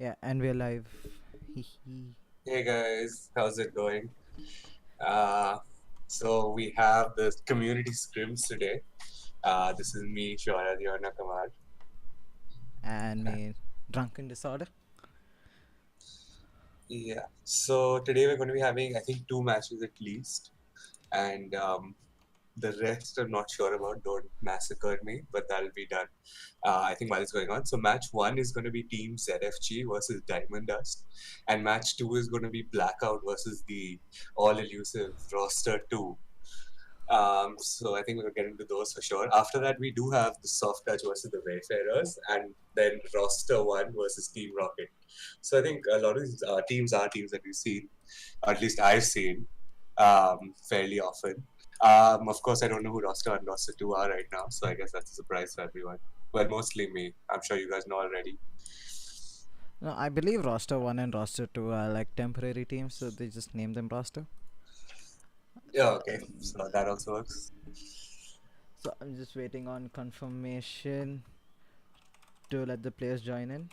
Yeah, and we're live. Hee hee. Hey guys, how's it going? Uh, so we have the community scrims today. This is me, Shwara Kamar. And me, drunken disorder. Yeah. So today we're going to be having, I think, two matches at least, and the rest I'm not sure about. Don't massacre me, but that'll be done. I think while it's going on. So match one is going to be Team ZFG versus Diamond Dust, and match two is going to be Blackout versus the all elusive Roster Two. So I think we'll get into those for sure. After that, we do have the Soft Touch versus the Wayfarers, and then Roster One versus Team Rocket. So I think a lot of these teams are teams that we've seen, or at least I've seen, fairly often. Of course, I don't know who Roster One and Roster Two are right now, so I guess that's a surprise for everyone. Well, mostly me. I'm sure you guys know already. No, I believe roster 1 and roster 2 are like temporary teams, so they just name them roster. Yeah, okay. So that also works. So I'm just waiting on confirmation to let the players join in.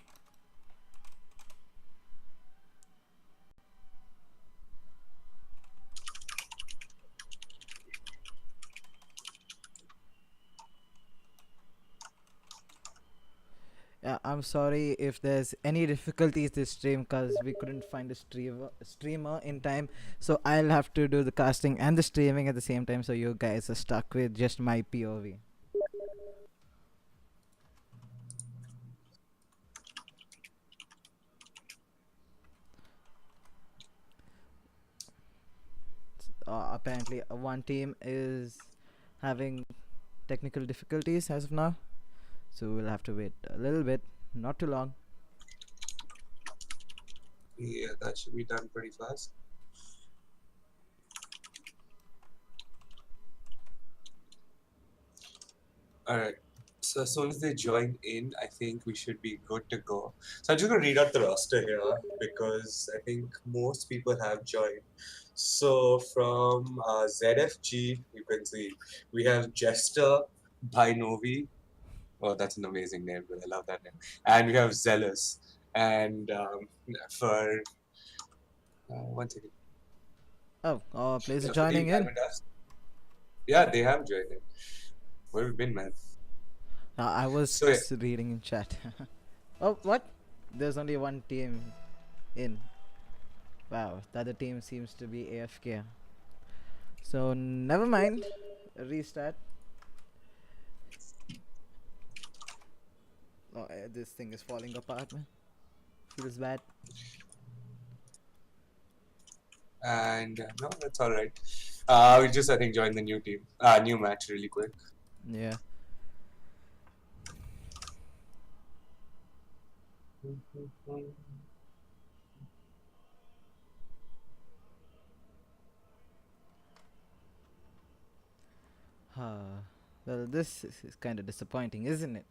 Yeah, I'm sorry if there's any difficulties this stream because we couldn't find a streamer in time. So I'll have to do the casting and the streaming at the same time. So you guys are stuck with just my POV. Apparently, one team is having technical difficulties as of now. So we'll have to wait a little bit, not too long. Yeah, that should be done pretty fast. All right. So as soon as they join in, I think we should be good to go. So I'm just gonna read out the roster here because I think most people have joined. So from ZFG, you can see we have Jester, Binovi. Oh, that's an amazing name. I love that name. And we have Zealous. And for one second, Oh, players are for Team joining in. Diamond Dust, yeah, they have joined in. Where have we been, man? I was So yeah, reading in chat. Oh, what? There's only one team in. Wow, the other team seems to be AFK. So never mind. Restart. Oh, this thing is falling apart, man. Feels bad. and no, that's all right. We just I think joined the new team, new match really quick. Yeah. Well, this is kind of disappointing, isn't it?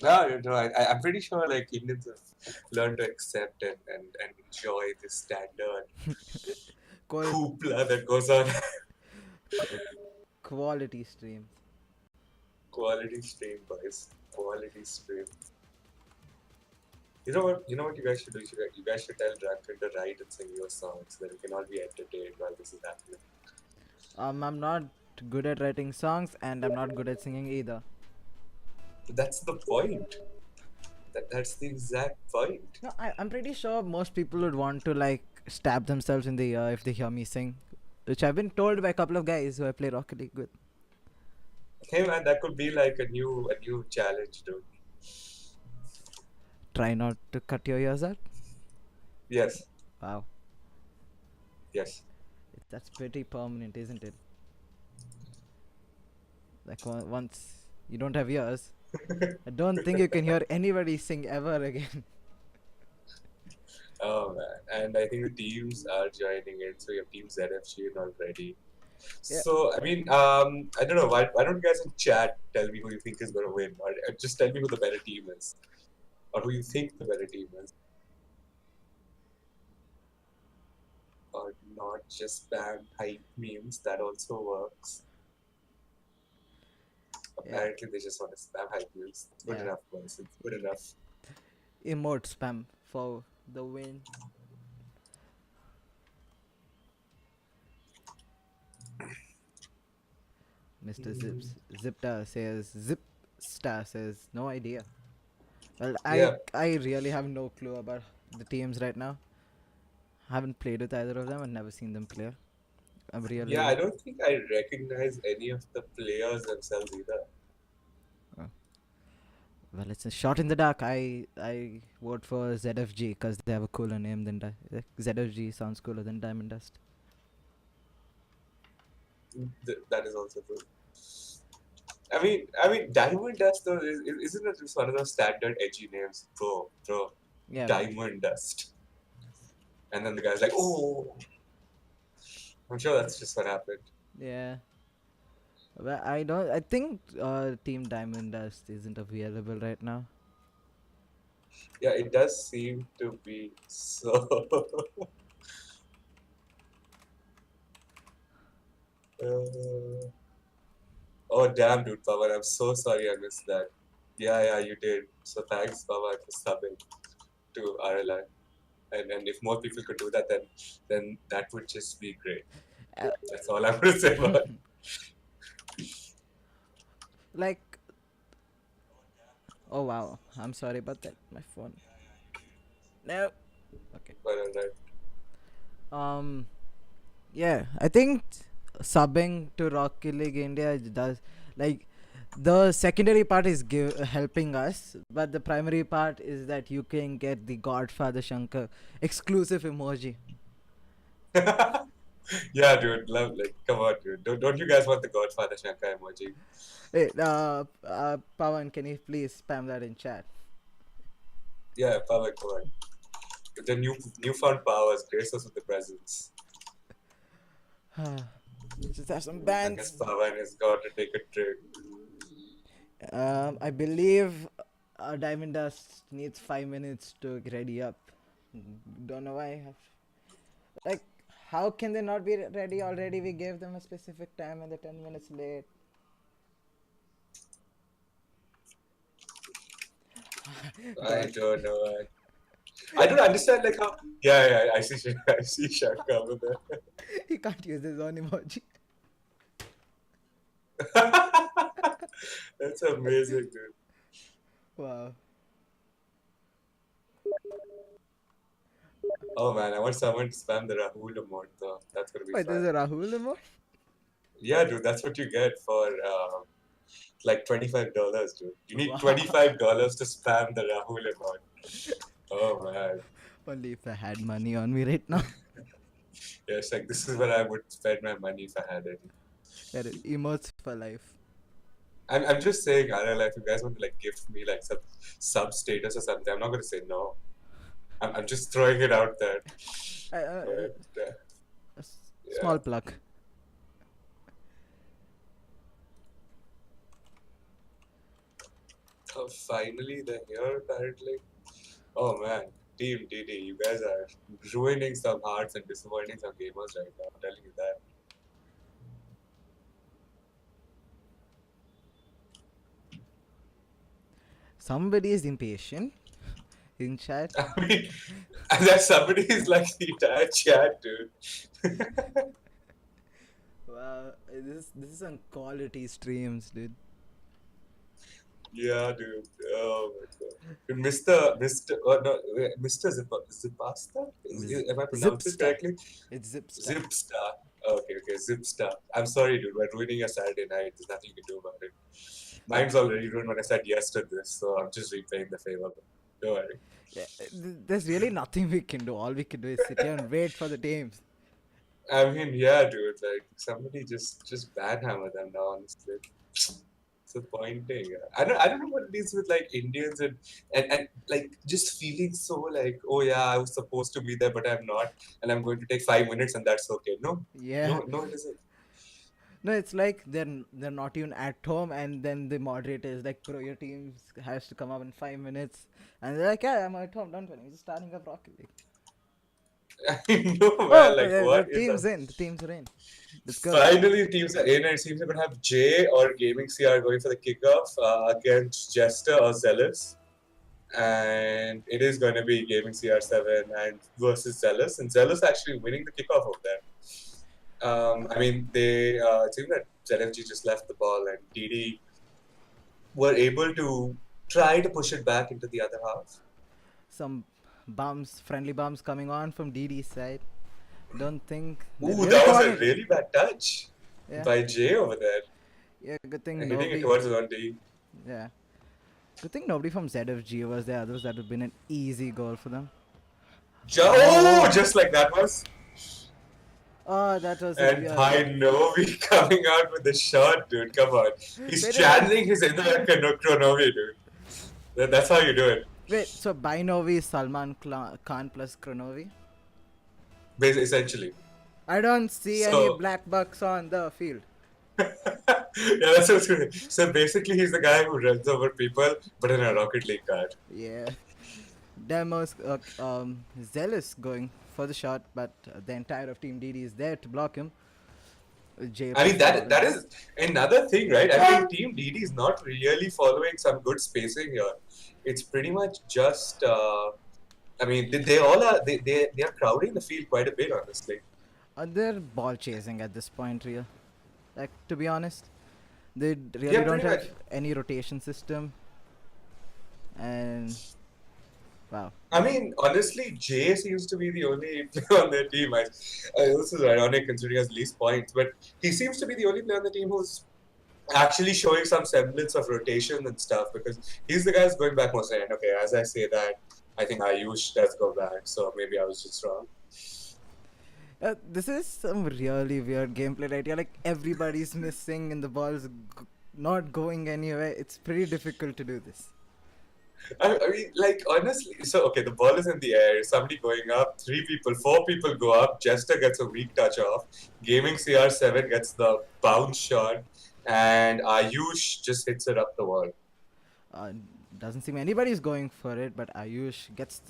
No, you know, I'm pretty sure like Indians have learned to accept and enjoy the standard Qual- hoopla that goes on. qu- quality streams. Quality stream, boys. Quality stream. You know what? You know what you guys should do? You guys should tell Drunken to write and sing your songs so that we can all be entertained while this is happening. I'm not good at writing songs, and I'm not good at singing either. But that's the point. That's the exact point. No, I'm pretty sure most people would want to like stab themselves in the ear if they hear me sing, which I've been told by a couple of guys who I play Rocket League with. Hey man, that could be like a new challenge, dude. Try not to cut your ears out. Yes, Wow, yes. that's pretty permanent, isn't it? Like once you don't have ears, I don't think you can hear anybody sing ever again. Oh man, and I think the teams are joining in. So you have Team ZFG in already. Yeah. So I mean, I don't know. Why don't you guys in chat tell me who you think is going to win, or just tell me who the better team is, or who you think the better team is, or not just spam hype memes. That also works. Yeah. Apparently, they just want to spam hype memes. It's good Yeah. enough, boys. It's good enough. emote spam for the win. Mr. Zipstar says no idea. Well, I Yeah, I really have no clue about the teams right now. Haven't played with either of them and never seen them play. I'm yeah. I really don't think I recognize any of the players themselves either. uh, well. It's a shot in the dark. I vote for ZFG because they have a cooler name than ZFG sounds cooler than Diamond Dust. That is also true. I mean, Diamond Dust though isn't it just one of those standard edgy names? Bro, Yeah, Diamond Dust. And then the guy's like, oh, I'm sure that's just what happened. yeah. Well, I don't. I think Team Diamond Dust isn't available right now. Yeah, it does seem to be so. uh, oh, damn, dude, Pawan, I'm so sorry I missed that. Yeah, you did. So thanks, Pawan, for subbing to RLI. And if more people could do that, then that would just be great. Uh, That's all I'm going to say about it. like, oh wow, I'm sorry about that. My phone. No. Okay. But, alright. Um. Yeah, I think subbing to Rocket League India does like the secondary part is helping us, but the primary part is that you can get the Godfather Shankar exclusive emoji. Yeah, dude, love, like, come on, dude. Don't you guys want the Godfather Shankar emoji? Hey, Pawan, can you please spam that in chat? Yeah, Pawan, come on. The newfound powers grace us with the presence. Just have some I guess bands. Pawan has got to take a trip. I believe Diamond Dust needs 5 minutes to ready up. Don't know why. Like, how can they not be ready already? We gave them a specific time and they're 10 minutes late. I God, don't know. I don't understand like how. Yeah, I see. I see Shankar over there. he can't use his own emoji. That's amazing, dude. Wow. Oh man, I want someone to spam the Rahul emote though. That's gonna be Wait, fun. there's a Rahul emoji? Yeah, dude, that's what you get for like $25, dude. You need Wow. $25 to spam the Rahul emote. Oh man. Only if I had money on me right now. Yes, like this is where I would spend my money if I had any. Get it. Emotes for life. I'm just saying, RLI, if you guys want to like gift me like some sub status or something, I'm not gonna say no. I'm just throwing it out there. But, yeah. Small plug. Oh, finally, they're here apparently. Oh man, Team DD, you guys are ruining some hearts and disappointing some gamers right now. I'm telling you that. Somebody is impatient in chat. I mean, that somebody is like the entire chat, dude. Wow, this is some quality streams, dude. Yeah, dude. Oh my god. Dude, Mr. Zipasta? Am I pronouncing it Zipstar. correctly? It's Zipstar. Zipstar. Okay, Zipstar. I'm sorry, dude. We're ruining your Saturday night. There's nothing you can do about it. But Mine's already ruined when I said yes to this, so I'm just repaying the favor. Don't worry. yeah, there's really nothing we can do. All we can do is sit here and wait for the teams. I mean, yeah, dude. Like somebody just banhammer them now. Honestly, disappointing. I don't know what it is with like Indians and like just feeling so like, oh yeah, I was supposed to be there, but I'm not, and I'm going to take 5 minutes, and that's okay. No, Yeah. no, it isn't. No, it's like they're not even at home, and then the moderator is like, "Bro, your team has to come up in 5 minutes," and they're like, "Yeah, I'm at home. Don't worry, I'm just starting up Rocket League." I know, Oh, man. Like, the what is team's up? in. The teams are in. Let's go. Finally, teams are in, and it seems we're gonna have Jay or Gaming CR going for the kickoff against Jester or Zealous. and it is going to be gaming CR7 and versus Zealous, and Zealous actually winning the kickoff over there. I mean, it seemed that ZFG just left the ball, and DD were able to try to push it back into the other half. Some friendly bumps coming on from DD's side. Don't think they Ooh, really that was a coordinated. really bad touch Yeah, by Jay over there, yeah. Good thing hitting it nobody. towards his own D. Yeah, good thing nobody from ZFG was there. Otherwise, that would have been an easy goal for them. Oh, just like that was. Oh, that was a And weird. by Novi coming out with the shot, dude. Come on. He's Wait, channeling his inner Kronovi, dude. That's how you do it. wait. So Binovi is Salman Khan plus Kronovi. Essentially. I don't see any So, black bucks on the field. yeah, that's what's good. So basically, he's the guy who runs over people, but in a Rocket League car. Yeah. Demos Zealous going for the shot, but the entire of Team DD is there to block him. Jay I mean, falling that back. is another thing, right? I mean, Team DD is not really following some good spacing here. It's pretty much just. I mean, they all are. They are crowding the field quite a bit, honestly. They're ball chasing at this point, real. Like, to be honest, they really Yeah, don't pretty have much. any rotation system. And wow. I mean, honestly, Jay seems to be the only player on their team. This is ironic considering he has least points, but he seems to be the only player on the team who's actually showing some semblance of rotation and stuff because he's the guy who's going back most of the time. Okay, as I say that, I think Ayush does go back, so maybe I was just wrong. This is some really weird gameplay right here. Like, everybody's missing and the ball's not going anywhere. It's pretty difficult to do this. I mean, like, honestly, so, okay, the ball is in the air, somebody going up, 4 people go up, Jester gets a weak touch off, Gaming CR7 gets the bounce shot, and Ayush just hits it up the wall. Uh, doesn't seem anybody's going for it, but Ayush gets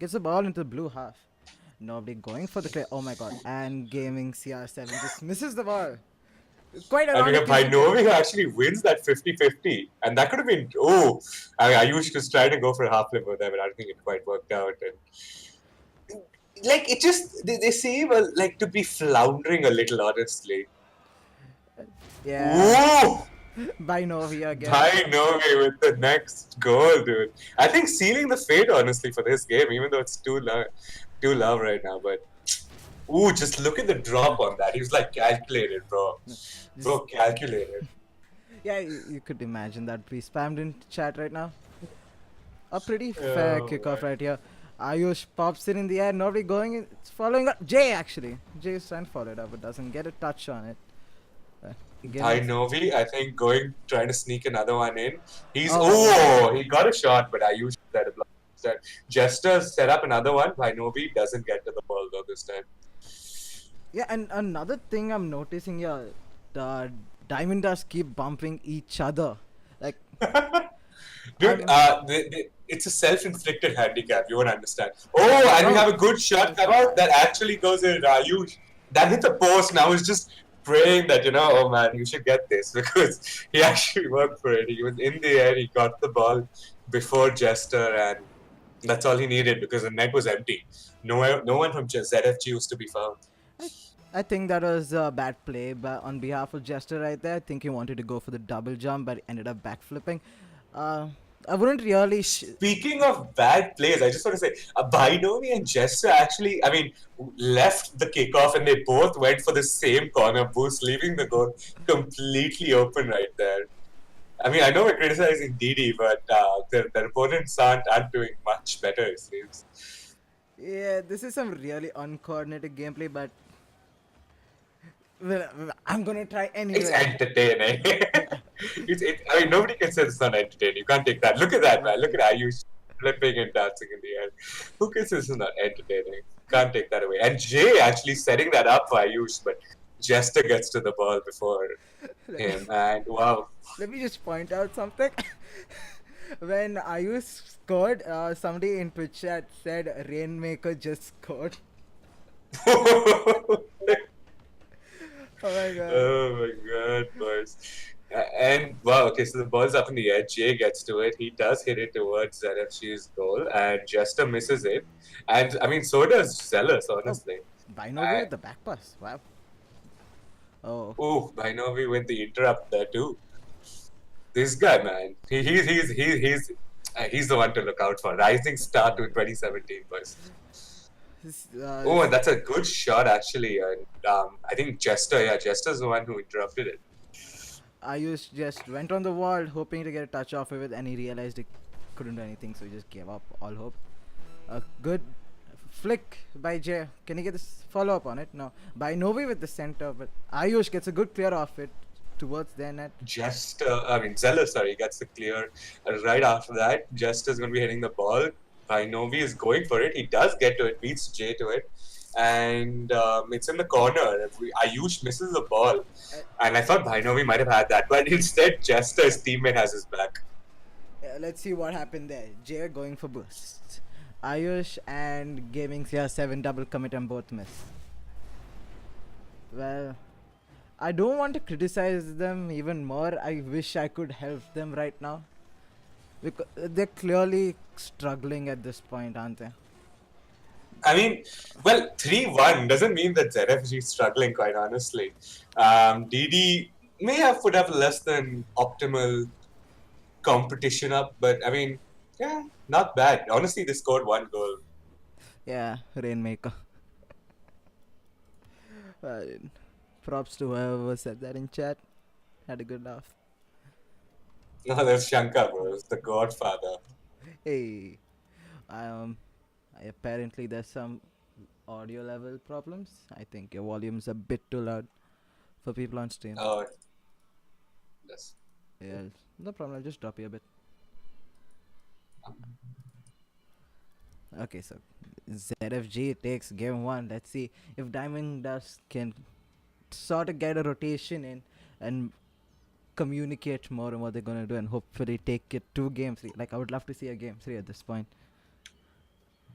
the ball into the blue half. Nobody going for the clear. Oh my god! And Gaming CR7 just misses the ball. Quite And we have ironically. Novi who actually wins that 50-50. And that could have been, Ayush was trying to go for a half flip over there, but I don't think it quite worked out. And like, it just, they seem like to be floundering a little, honestly. Yeah. Ooh! By Novi again. By Novi with the next goal, dude. I think sealing the fate, honestly, for this game, even though it's too low right now. But, ooh, just look at the drop on that. He was like calculated, bro. Bro, calculated. Yeah, you could imagine that be spammed in chat right now. A pretty fair kickoff right here. Ayush pops it in the air. Nobody going in. It's following up. Jay actually. Jay is trying to follow it up, but doesn't get a touch on it. By Novi, I think trying to sneak another one in. He got a shot, but Ayush set a block instead. Jester set up another one. By Novi doesn't get to the ball though this time. Yeah, and another thing I'm noticing here, the Diamond Dust keep bumping each other. Like, Dude, it's a self-inflicted handicap. You won't understand. Oh, and we have a good shot come out that actually goes in Ayush. That hit the post. Now is just praying that, oh man, you should get this because he actually worked for it. He was in the air. He got the ball before Jester, and that's all he needed because the net was empty. No one from ZFG was to be found. I think that was a bad play on behalf of Jester right there. I think he wanted to go for the double jump, but ended up backflipping. I wouldn't really. Speaking of bad plays, I just want to say, Binomi and Jester actually, left the kickoff and they both went for the same corner boost, leaving the goal completely open right there. I mean, I know we're criticizing DD, but their opponents aren't doing much better, it seems. Yeah, this is some really uncoordinated gameplay, but I'm gonna try anyway. It's entertaining. I mean, nobody can say it's not entertaining. You can't take that. Look at that, man. Look at Ayush flipping and dancing in the air. Who can say this is not entertaining? Can't take that away. And Jay actually setting that up for Ayush, but Jester gets to the ball before him. And wow. Let me just point out something. When Ayush scored, somebody in Twitch chat said Rainmaker just scored. Oh my god, boys. And wow, Okay, so the ball's up in the air. Jay gets to it. He does hit it towards ZFG's goal, and Jester misses it. And I mean, so does Zealous, Oh, honestly. Binovi with the back pass. Wow. Oh, Oh, Binovi with the interrupt there too. This guy, man, he's the one to look out for. Rising star to 2017, boys. Oh, and that's a good shot actually. And I think Jester's the one who interrupted it. Ayush just went on the wall hoping to get a touch off of it, and he realized he couldn't do anything, so he just gave up all hope. A good flick by Jay. Can he get this follow up on it? No. By Novi with the center, but Ayush gets a good clear off it towards their net. Zealous, sorry, gets the clear. Right after that, Jester's going to be hitting the ball. Novi is going for it. He does get to it, beats Jay to it. And it's in the corner. Ayush misses the ball. And I thought Bhainovi might have had that. But instead, Jester's teammate has his back. Let's see what happened there. Jay going for boost. Ayush and Gaming CR7 double commit and both miss. Well, I don't want to criticize them even more. I wish I could help them right now. Because they're clearly struggling at this point, aren't they? I mean, well, 3-1 doesn't mean that ZFG is struggling, quite honestly. DD may have put up less than optimal competition up, but I mean, yeah, not bad. Honestly, they scored 1 goal. Yeah, Rainmaker. Props to whoever said that in chat. Had a good laugh. No, there's Shankar, bro. It's the Godfather. Hey, apparently there's some audio level problems. I think your volume's a bit too loud for people on stream. Oh, yes. Yeah, no problem. I'll just drop you a bit. Okay, so ZFG takes game 1. Let's see if Diamond Dust can sort of get a rotation in and communicate more on what they're gonna do, and hopefully take it to game 3. Like, I would love to see a game 3 at this point.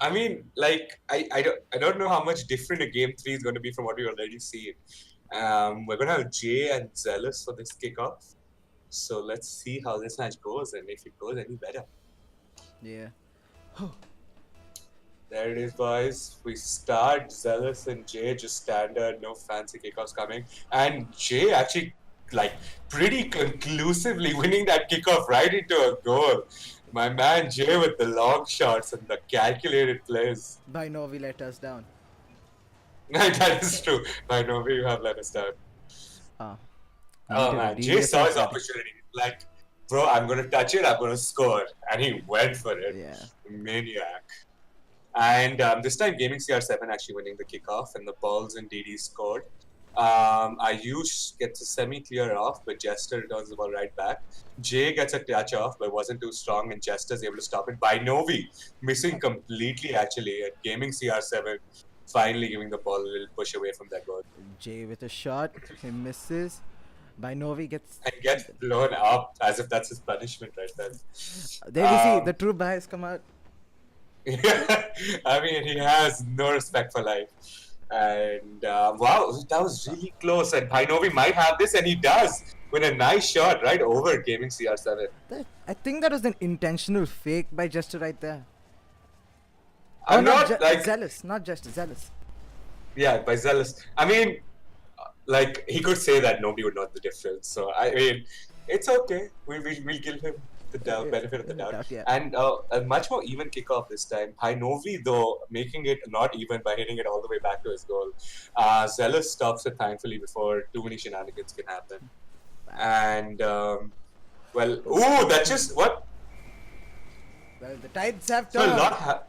I mean, like, I don't know how much different a game 3 is going to be from what we already seen. We're going to have Jay and Zealous for this kickoff. So let's see how this match goes and if it goes any better. Yeah. There it is, boys. We start Zealous and Jay, just standard, no fancy kickoffs coming. And Jay actually, like, pretty conclusively winning that kickoff right into a goal. My man Jay with the long shots and the calculated plays. By Novi let us down. That is true. By Novi, you have let us down. Oh man, Jay saw his opportunity. Like, bro, I'm going to touch it, I'm going to score. And he went for it. Yeah. Maniac. And this time, Gaming CR7 actually winning the kickoff, and the balls and DD scored. Ayush gets a semi-clear off, but Jester returns the ball right back. Jay gets a touch off, but wasn't too strong, and Jester's able to stop it. By Novi, missing completely actually, and Gaming CR7 finally giving the ball a little push away from that goal. Jay with a shot, he misses. By Novi gets blown up as if that's his punishment right there. There we see the true bias come out. I mean, he has no respect for life. And wow, that was really close. And Bhainovi might have this, and he does with a nice shot right over Gaming CR7. I think that was an intentional fake by Jester right there. I'm not like Zealous, not Jester, Zealous. Yeah, by Zealous. I mean, like, he could say that nobody would know the difference. So I mean, it's okay. We'll give him the benefit of the doubt. Yeah. And a much more even kickoff this time. Novi, though, making it not even by hitting it all the way back to his goal. Zealous stops it thankfully before too many shenanigans can happen. And well, ooh, that's just what. Well, the tides have turned. So not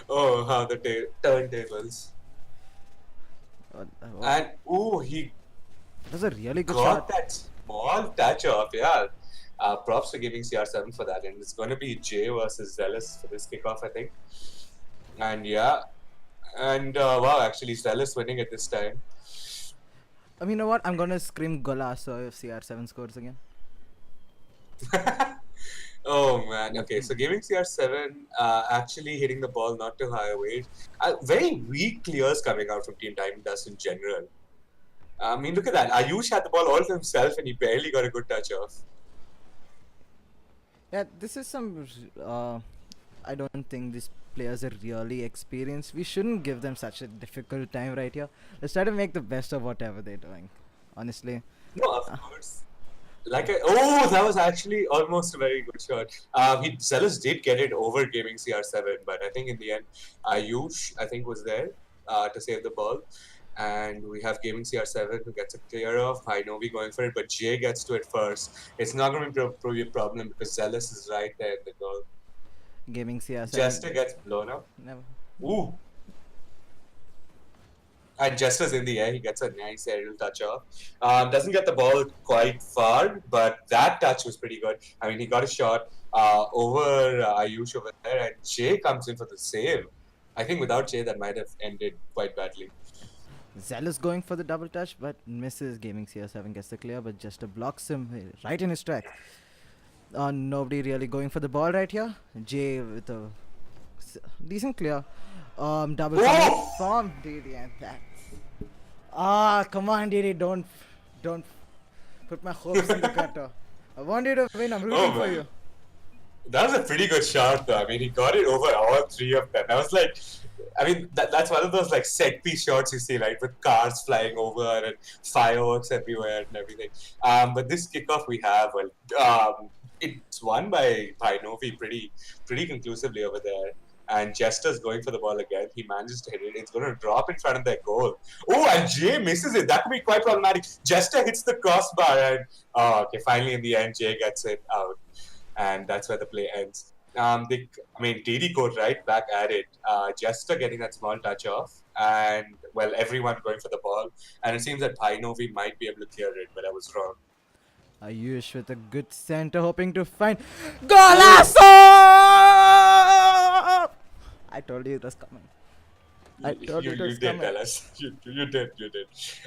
oh, how the turntables. And ooh, he. That was a really good got shot. That small touch off, yeah. Props for giving CR7 for that, and it's going to be Jay versus Zealous for this kickoff, I think. And yeah, and wow, actually Zealous winning it this time. I mean, you know what? I'm gonna scream Golasso if CR7 scores again. Oh man, okay, so giving CR7 actually hitting the ball not too high weight. Very weak clears coming out from Team Diamond Dust in general. I mean, look at that. Ayush had the ball all to himself and he barely got a good touch off. Yeah, this is some. I don't think these players are really experienced. We shouldn't give them such a difficult time right here. Let's try to make the best of whatever they're doing. Honestly. No, of Uh, course. That was actually almost a very good shot. Zealous did get it over Gaming CR7, but I think in the end, Ayush I think was there to save the ball, and we have Gaming CR7 who gets it clear off. I know we're going for it, but Jay gets to it first. It's not going to be a problem because Zealous is right there in the goal. Gaming CR7. Jester gets blown up. Never. Ooh. And just as in the air, he gets a nice aerial touch off. Doesn't get the ball quite far, but that touch was pretty good. I mean, he got a shot over Ayush over there, and Jay comes in for the save. I think without Jay, that might have ended quite badly. Zealous going for the double touch, but misses. Gaming CR7 gets the clear, but just blocks him right in his track. Nobody really going for the ball right here. Jay with a decent clear. Double commit from Didi, and that. Come on, Didi, don't put my hopes in the cutter. I want you to win. I'm rooting for you. That was a pretty good shot, though. I mean, he got it over all three of them. I was like, I mean, that's one of those like set piece shots you see, right, with cars flying over and fireworks everywhere and everything. But this kickoff we have, well, it's won by Novi pretty conclusively over there. And Jester's going for the ball again. He manages to hit it. It's going to drop in front of their goal. Oh, and Jay misses it. That could be quite problematic. Jester hits the crossbar, and okay, finally in the end, Jay gets it out, and that's where the play ends. Didi caught right back at it. Jester getting that small touch off, and well, everyone going for the ball. And it seems that Painovi might be able to clear it, but I was wrong. Ayush with a good center, hoping to find Golasso! I told you it was coming. I told you it was did coming. tell us. You did.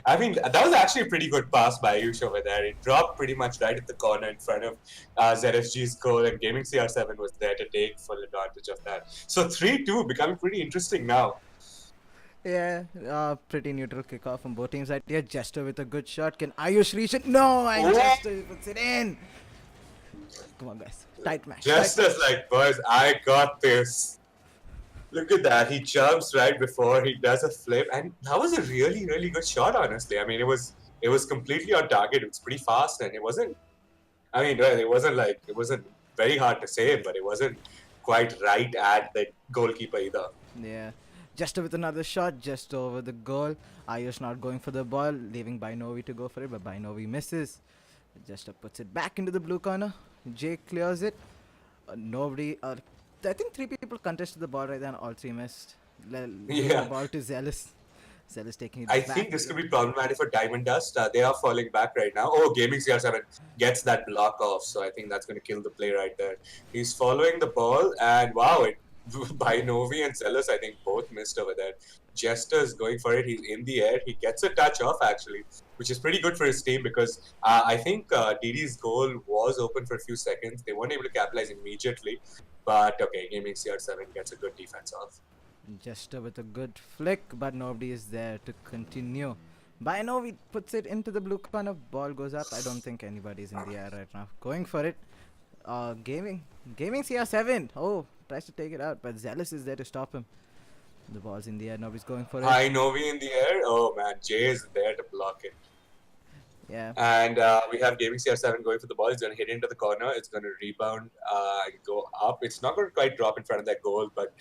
I mean, that was actually a pretty good pass by Ayush over there. It dropped pretty much right at the corner in front of ZSG's goal, and Gaming CR7 was there to take full advantage of that. So 3-2, becoming pretty interesting now. Yeah, pretty neutral kickoff from both teams right here. Jester with a good shot. Can Ayush reach it? No, and Jester puts it in. Come on, guys. Tight match. Jester's like, boys, I got this. Look at that. He jumps right before he does a flip. And that was a really, really good shot, honestly. I mean, it was completely on target. It was pretty fast, and it wasn't very hard to save, but it wasn't quite right at the goalkeeper either. Yeah. Jester with another shot, just over the goal. Ayush not going for the ball, leaving Bainovi to go for it, but Bainovi misses. Jester puts it back into the blue corner. Jay clears it. Nobody. I think 3 people contested the ball right then. All 3 missed. The ball to Zealous. Zealous taking it I back. think this could be problematic for Diamond Dust. They are falling back right now. Oh, Gaming CR7 gets that block off, so I think that's going to kill the play right there. He's following the ball, and wow, by Novi and Zealous, I think both missed over there. Jester's going for it. He's in the air. He gets a touch off, actually, which is pretty good for his team because I think Didi's goal was open for a few seconds. They weren't able to capitalize immediately. But okay, Gaming CR7 gets a good defense off. Jester with a good flick, but nobody is there to continue. Bainovi puts it into the blue corner. Ball goes up. I don't think anybody's in the air right now. Going for it. Gaming CR7. Oh, tries to take it out, but Zealous is there to stop him. The ball's in the air. Nobody's going for it. Novi in the air. Oh man, Jay is there to block it. Yeah. And we have Gaming CR7 going for the ball. It's going to hit into the corner. It's going to rebound and go up. It's not going to quite drop in front of that goal, but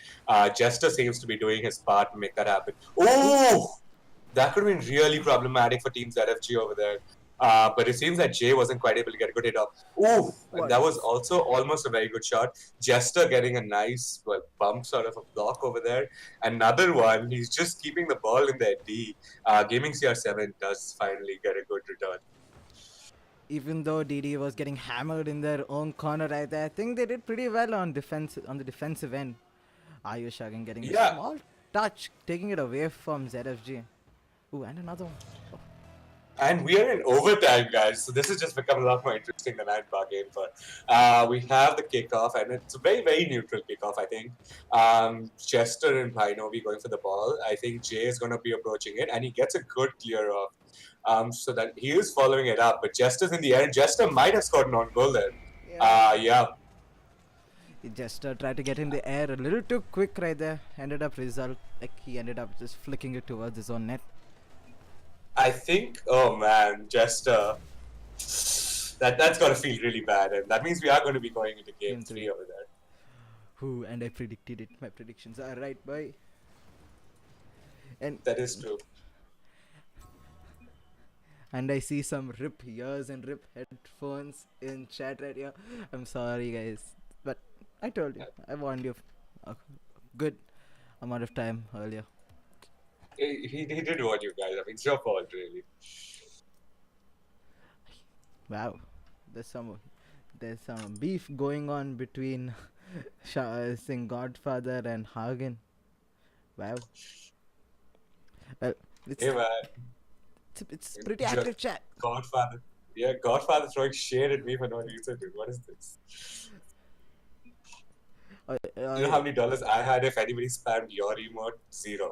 Jester seems to be doing his part to make that happen. Oh! That could have been really problematic for Team ZFG over there. But it seems that Jay wasn't quite able to get a good hit off. Ooh! And that was also almost a very good shot. Jester getting a nice bump sort of a block over there. Another one. He's just keeping the ball in their D. Gaming CR7 does finally get a good return. Even though DD was getting hammered in their own corner right there, I think they did pretty well on the defensive end. Ayush again getting a small touch, taking it away from ZFG. Ooh, and another one. Oh. And we are in overtime, guys. So this has just become a lot more interesting than I'd bargained for. We have the kickoff, and it's a very, very neutral kickoff, I think. Chester and Vainovi going for the ball. I think Jay is going to be approaching it, and he gets a good clear off. So that he is following it up, but Jester's in the air, and Jester might have scored an on goal there. Yeah. He just tried to get in the air a little too quick right there. Ended up he ended up just flicking it towards his own net. I think, oh man, Jester. That's going to feel really bad, and that means we are going to be going into game 3 over there. And I predicted it. My predictions are right, boy. And that is true. And I see some rip ears and rip headphones in chat right here. I'm sorry, guys, but I told you, I warned you a good amount of time earlier. He did warn you guys. I mean, it's your fault, really. Wow, there's some beef going on between Godfather and Hagen. Wow. Well, it's pretty active chat. Godfather. Yeah, Godfather throwing shade at me for no reason, dude. What is this? You know how many dollars I had if anybody spammed your emote? $0.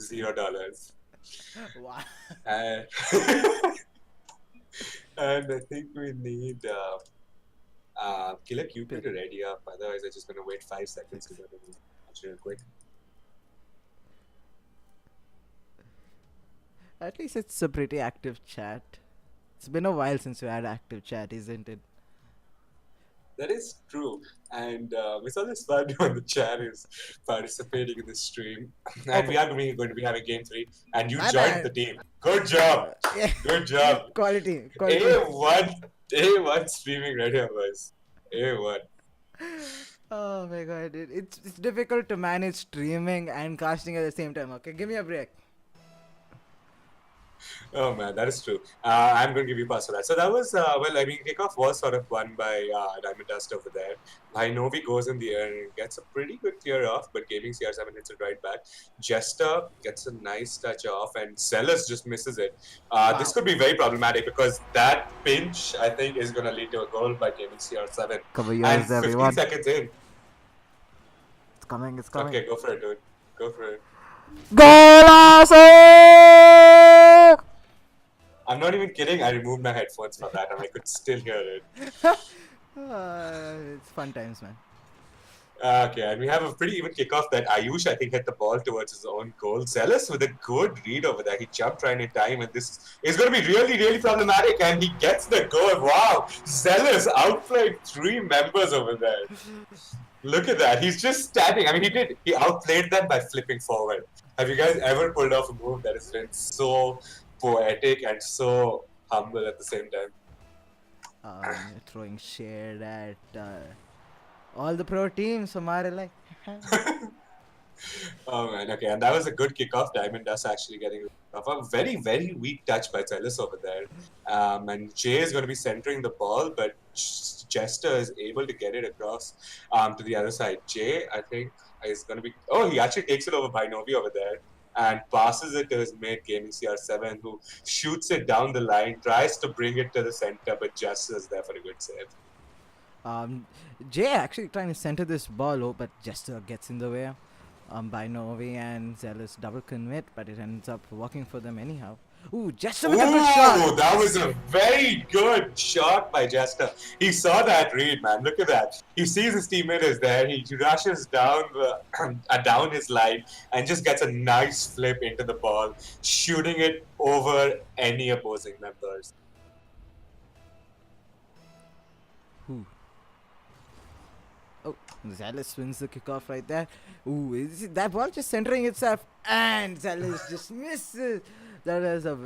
$0. Wow. And I think we need Killer Cupid to ready up. Otherwise, I'm just going to wait 5 seconds to go to the match real quick. At least it's a pretty active chat. It's been a while since we had active chat, isn't it? That is true. And we saw this fun when the chat is participating in the stream. And we are going to be having game 3. And you joined the team. Good job. Good job. Quality. A1 streaming right here, boys. A1. Oh my god, it's difficult to manage streaming and casting at the same time. Okay, give me a break. Oh man, that is true. I'm going to give you pass for that. So that was, kickoff was sort of won by Diamond Dust over there. Vainovi goes in the air and gets a pretty good clear off, but Gaming CR7 hits it right back. Jester gets a nice touch off, and Zealous just misses it. This could be very problematic because that pinch, I think, is going to lead to a goal by Gaming CR7. Cover yours, 15 everyone. Seconds in. It's coming. Okay, go for it, dude. Go for it. Golazo! I'm not even kidding. I removed my headphones for that and I could still hear it. It's fun times, man. Okay, and we have a pretty even kickoff that Ayush, I think, hit the ball towards his own goal. Zealous with a good read over there. He jumped right in time, and this is going to be really, really problematic. And he gets the goal. Wow! Zealous outplayed 3 members over there. Look at that. He's just standing. I mean, he outplayed them by flipping forward. Have you guys ever pulled off a move that has been so poetic and so humble at the same time? Throwing shade at all the pro teams from RLI. Oh man, okay, and that was a good kickoff. Diamond Dust actually getting off a very, very weak touch by Zealous over there. And Jay is going to be centering the ball, but Jester is able to get it across to the other side. Jay, I think, is going to be... Oh, he actually takes it over by Novi over there and passes it to his mate, Gaming CR7, who shoots it down the line, tries to bring it to the center, but Jester is there for a good save. Jay actually trying to center this ball, but Jester gets in the way. By Novi and Zealous double commit, but it ends up working for them anyhow. Ooh, Jester with a good shot! That was a very good shot by Jester. He saw that read, man. Look at that. He sees his teammate is there. He rushes down down his line and just gets a nice flip into the ball, shooting it over any opposing members. Oh, Zealous wins the kickoff right there. Ooh, is that ball just centering itself? And Zealous just misses. That is a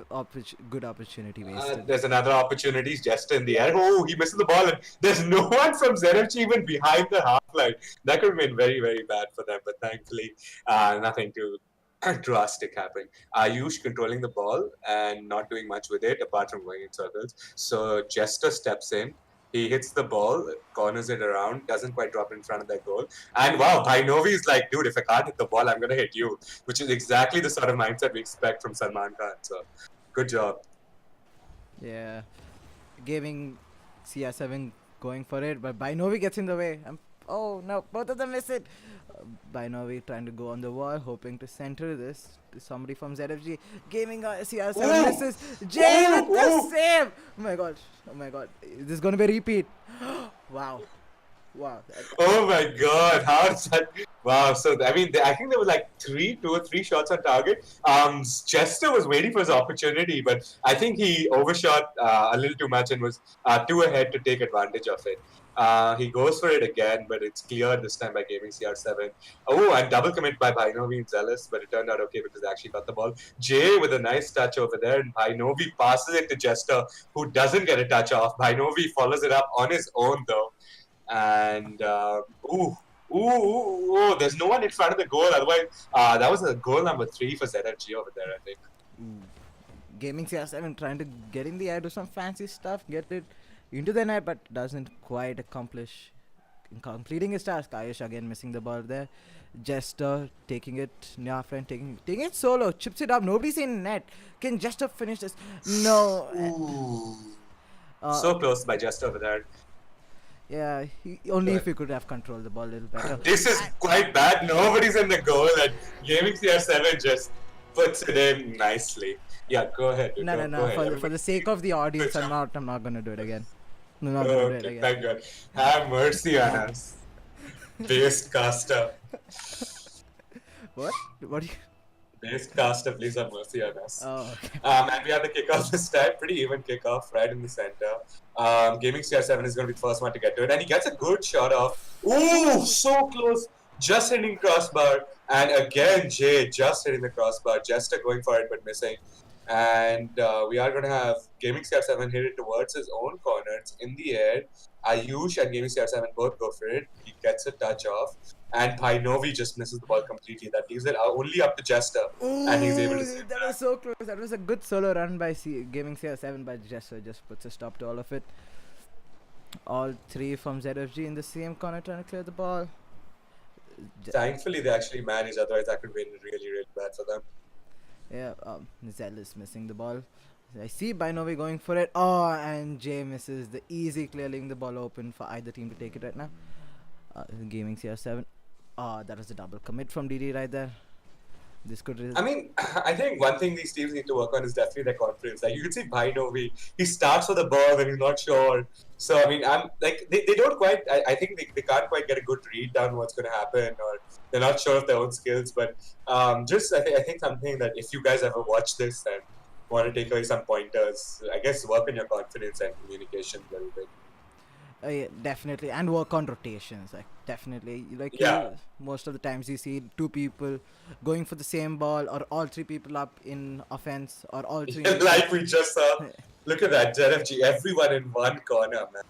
good opportunity wasted. There's another opportunity. Jester in the air. Oh, he misses the ball. And there's no one from ZFG even behind the half line. That could have been very, very bad for them. But thankfully, nothing too drastic happening. Ayush controlling the ball and not doing much with it apart from going in circles. So Jester steps in. He hits the ball, corners it around, doesn't quite drop in front of that goal. And wow, Bhainovi is like, dude, if I can't hit the ball, I'm going to hit you, which is exactly the sort of mindset we expect from Salman Khan. So good job. Yeah, giving CR7 going for it, but Bainovi gets in the way. Oh no, both of them miss it. Bainovi trying to go on the wall, hoping to center this. Somebody from ZFG gaming CR7 Ooh, misses. Jay ooh, with the ooh. save. Oh my god, oh my god, is this gonna be a repeat? Wow, wow. Oh my God! How does that? Wow. So I mean, I think there were like two or three shots on target. Chester was waiting for his opportunity, but I think he overshot a little too much and was too ahead to take advantage of it. He goes for it again, but it's clear this time by gaming CR7. Oh, and double commit by Bhainovi and Zealous, but it turned out okay because they actually got the ball. Jay with a nice touch over there, and Bhainovi passes it to Jester, who doesn't get a touch off. Bhainovi follows it up on his own though. And there's no one in front of the goal. Otherwise, that was a goal number 3 for ZFG over there, I think. Gaming CR7 trying to get in the air, do some fancy stuff, get it into the net, but doesn't quite accomplish in completing his task. Ayush again missing the ball there. Jester taking it, Nyafren taking it solo, chips it up. Nobody's in net. Can Jester finish this? No. Ooh. Uh, So close by just over there. yeah, only if But he could have controlled the ball a little better. this is quite bad. Nobody's in the goal, and Gaming CR7 just puts it in nicely. Yeah, go ahead. No, no, Go no. ahead. For the sake of the audience, I'm not gonna do it again. I'm not gonna do it Okay, again. thank God. Have mercy on us. Based caster. What? What? Do you... Based caster, please have mercy on us. Oh, okay. And we have the kickoff this time. Pretty even kickoff right in the center. Gaming CR7 is going to be the first one to get to it. And he gets a good shot off. Ooh, so close. Just hitting crossbar. And again, Jay just hitting the crossbar. Jester going for it but missing. And we are going to have Gaming CR7 hit it towards his own corner. It's in the air. Ayush and Gaming CR7 both go for it. He gets a touch off. And Painovi just misses the ball completely. That leaves it only up to Jester. And he's able to save That was so close. That was a good solo run by Gaming CR7, but Jester just puts a stop to all of it. All three from ZFG in the same corner trying to clear the ball. Thankfully, they actually managed. Otherwise, that could have been really, really bad for them. Yeah, Zell is missing the ball. I see Bainovi going for it. Oh, and Jay misses the easy clearing the ball open for either team to take it right now. Gaming CR7. Oh, that was a double commit from DD right there. This could. I mean, I think one thing these teams need to work on is definitely their confidence. Like you can see Bainovi, he starts with the ball and he's not sure. So I mean, I'm like they don't quite. I think they can't quite get a good read down what's going to happen, or they're not sure of their own skills. But just I think something that if you guys ever watch this and want to take away some pointers, I guess work on your confidence and communication a little bit. Yeah, definitely, and work on rotations. Like definitely, like Yeah. most of the times you see two people going for the same ball, or all three people up in offense, or all three. Like we just saw. Look at that, ZFG, everyone in one corner, man.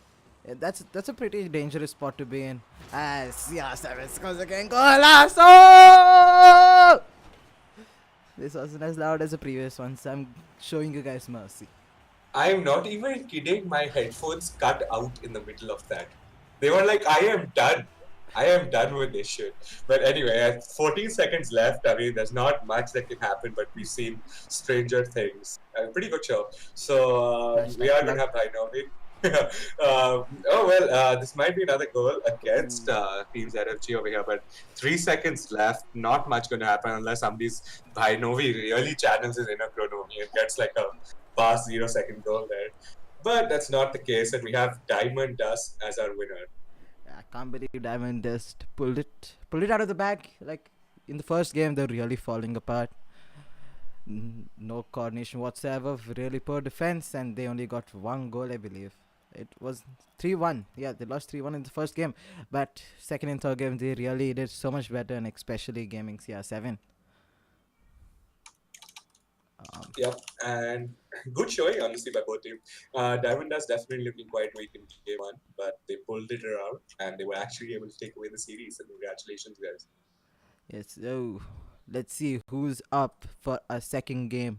Yeah, that's a pretty dangerous spot to be in. As CR7 scores again, golazo! This wasn't as loud as the previous one, so I'm showing you guys mercy. I'm not even kidding. My headphones cut out in the middle of that. They were like, I am done. I am done with this shit. But anyway, at 14 seconds left. I mean, there's not much that can happen, but we've seen stranger things. Pretty good show. So we are going to have Rhinovi. This might be another goal against Team ZFG over here, but 3 seconds left. Not much going to happen unless somebody's Bhainovi really channels his inner Chronomi and gets like a past 0 second goal there. But that's not the case, and we have Diamond Dust as our winner. I can't believe Diamond just pulled it out of the bag. Like in the first game, they're really falling apart. No coordination whatsoever. Really poor defense, and they only got one goal, I believe. It was 3-1. Yeah, they lost 3-1 in the first game, but second and third game they really did so much better, and especially gaming CR7. Yep, and good showing, honestly, by both teams. Diamond Dust definitely looking quite weak in game one, but they pulled it around and they were actually able to take away the series. So congratulations, guys. Yes. So let's see who's up for a second game.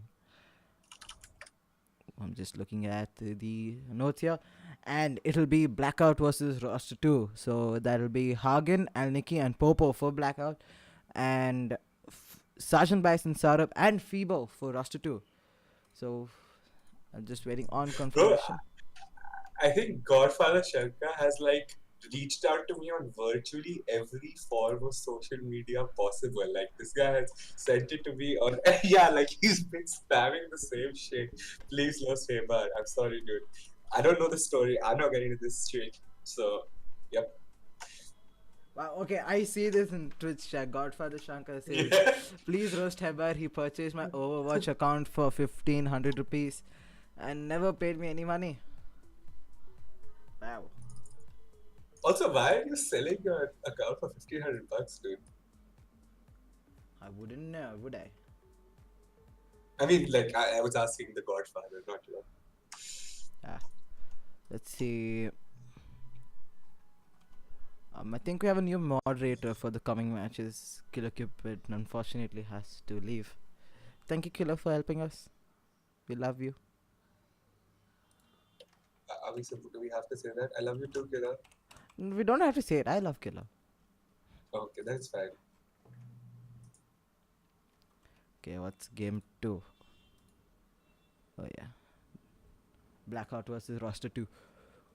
I'm just looking at the notes here, and it'll be Blackout versus roster 2. So that'll be Hagen, Alniki, and Popo for Blackout, and Sergeant Bison, Saurabh, and Fibo for roster 2. So I'm just waiting on Bro, confirmation. I think Godfather Shankar has like reached out to me on virtually every form of social media possible. Like this guy has sent it to me on yeah, like he's been spamming the same shit. Please no Seba. I'm sorry, dude. I don't know the story. I'm not getting into this shit. So yep. Wow, okay, I see this in Twitch chat. Godfather Shankar says, Yeah. "Please roast Hebar. He purchased my Overwatch account for 1,500 rupees and never paid me any money." Wow. Also, why are you selling your account for $1,500, dude? I wouldn't know, would I? I mean, like I was asking the Godfather, not you. Ah, let's see. I think we have a new moderator for the coming matches. Killer Cupid unfortunately has to leave. Thank you, Killer, for helping us. We love you. Do we have to say that? I love you too, kiddo. We don't have to say it. I love Killer. Okay, that's fine. Okay, what's game 2? Oh, yeah. Blackout versus Roster 2.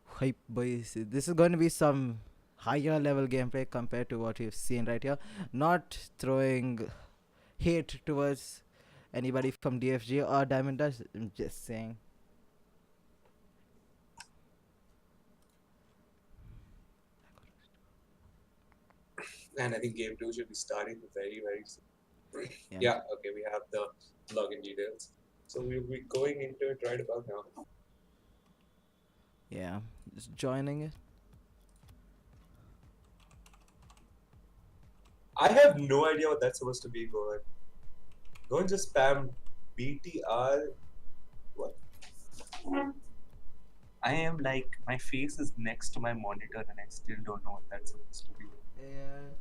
Hype, boys. This is going to be some higher level gameplay compared to what we've seen right here. Not throwing hate towards anybody from DFG or Diamond Dash. I'm just saying. And I think game 2 should be starting very, very soon. Yeah. Yeah, okay, we have the login details. So we'll be going into it right about now. Yeah. Just joining it. I have no idea what that's supposed to be, Gohan. Don't just spam BTR. What? I am like, my face is next to my monitor and I still don't know what that's supposed to be. Yeah.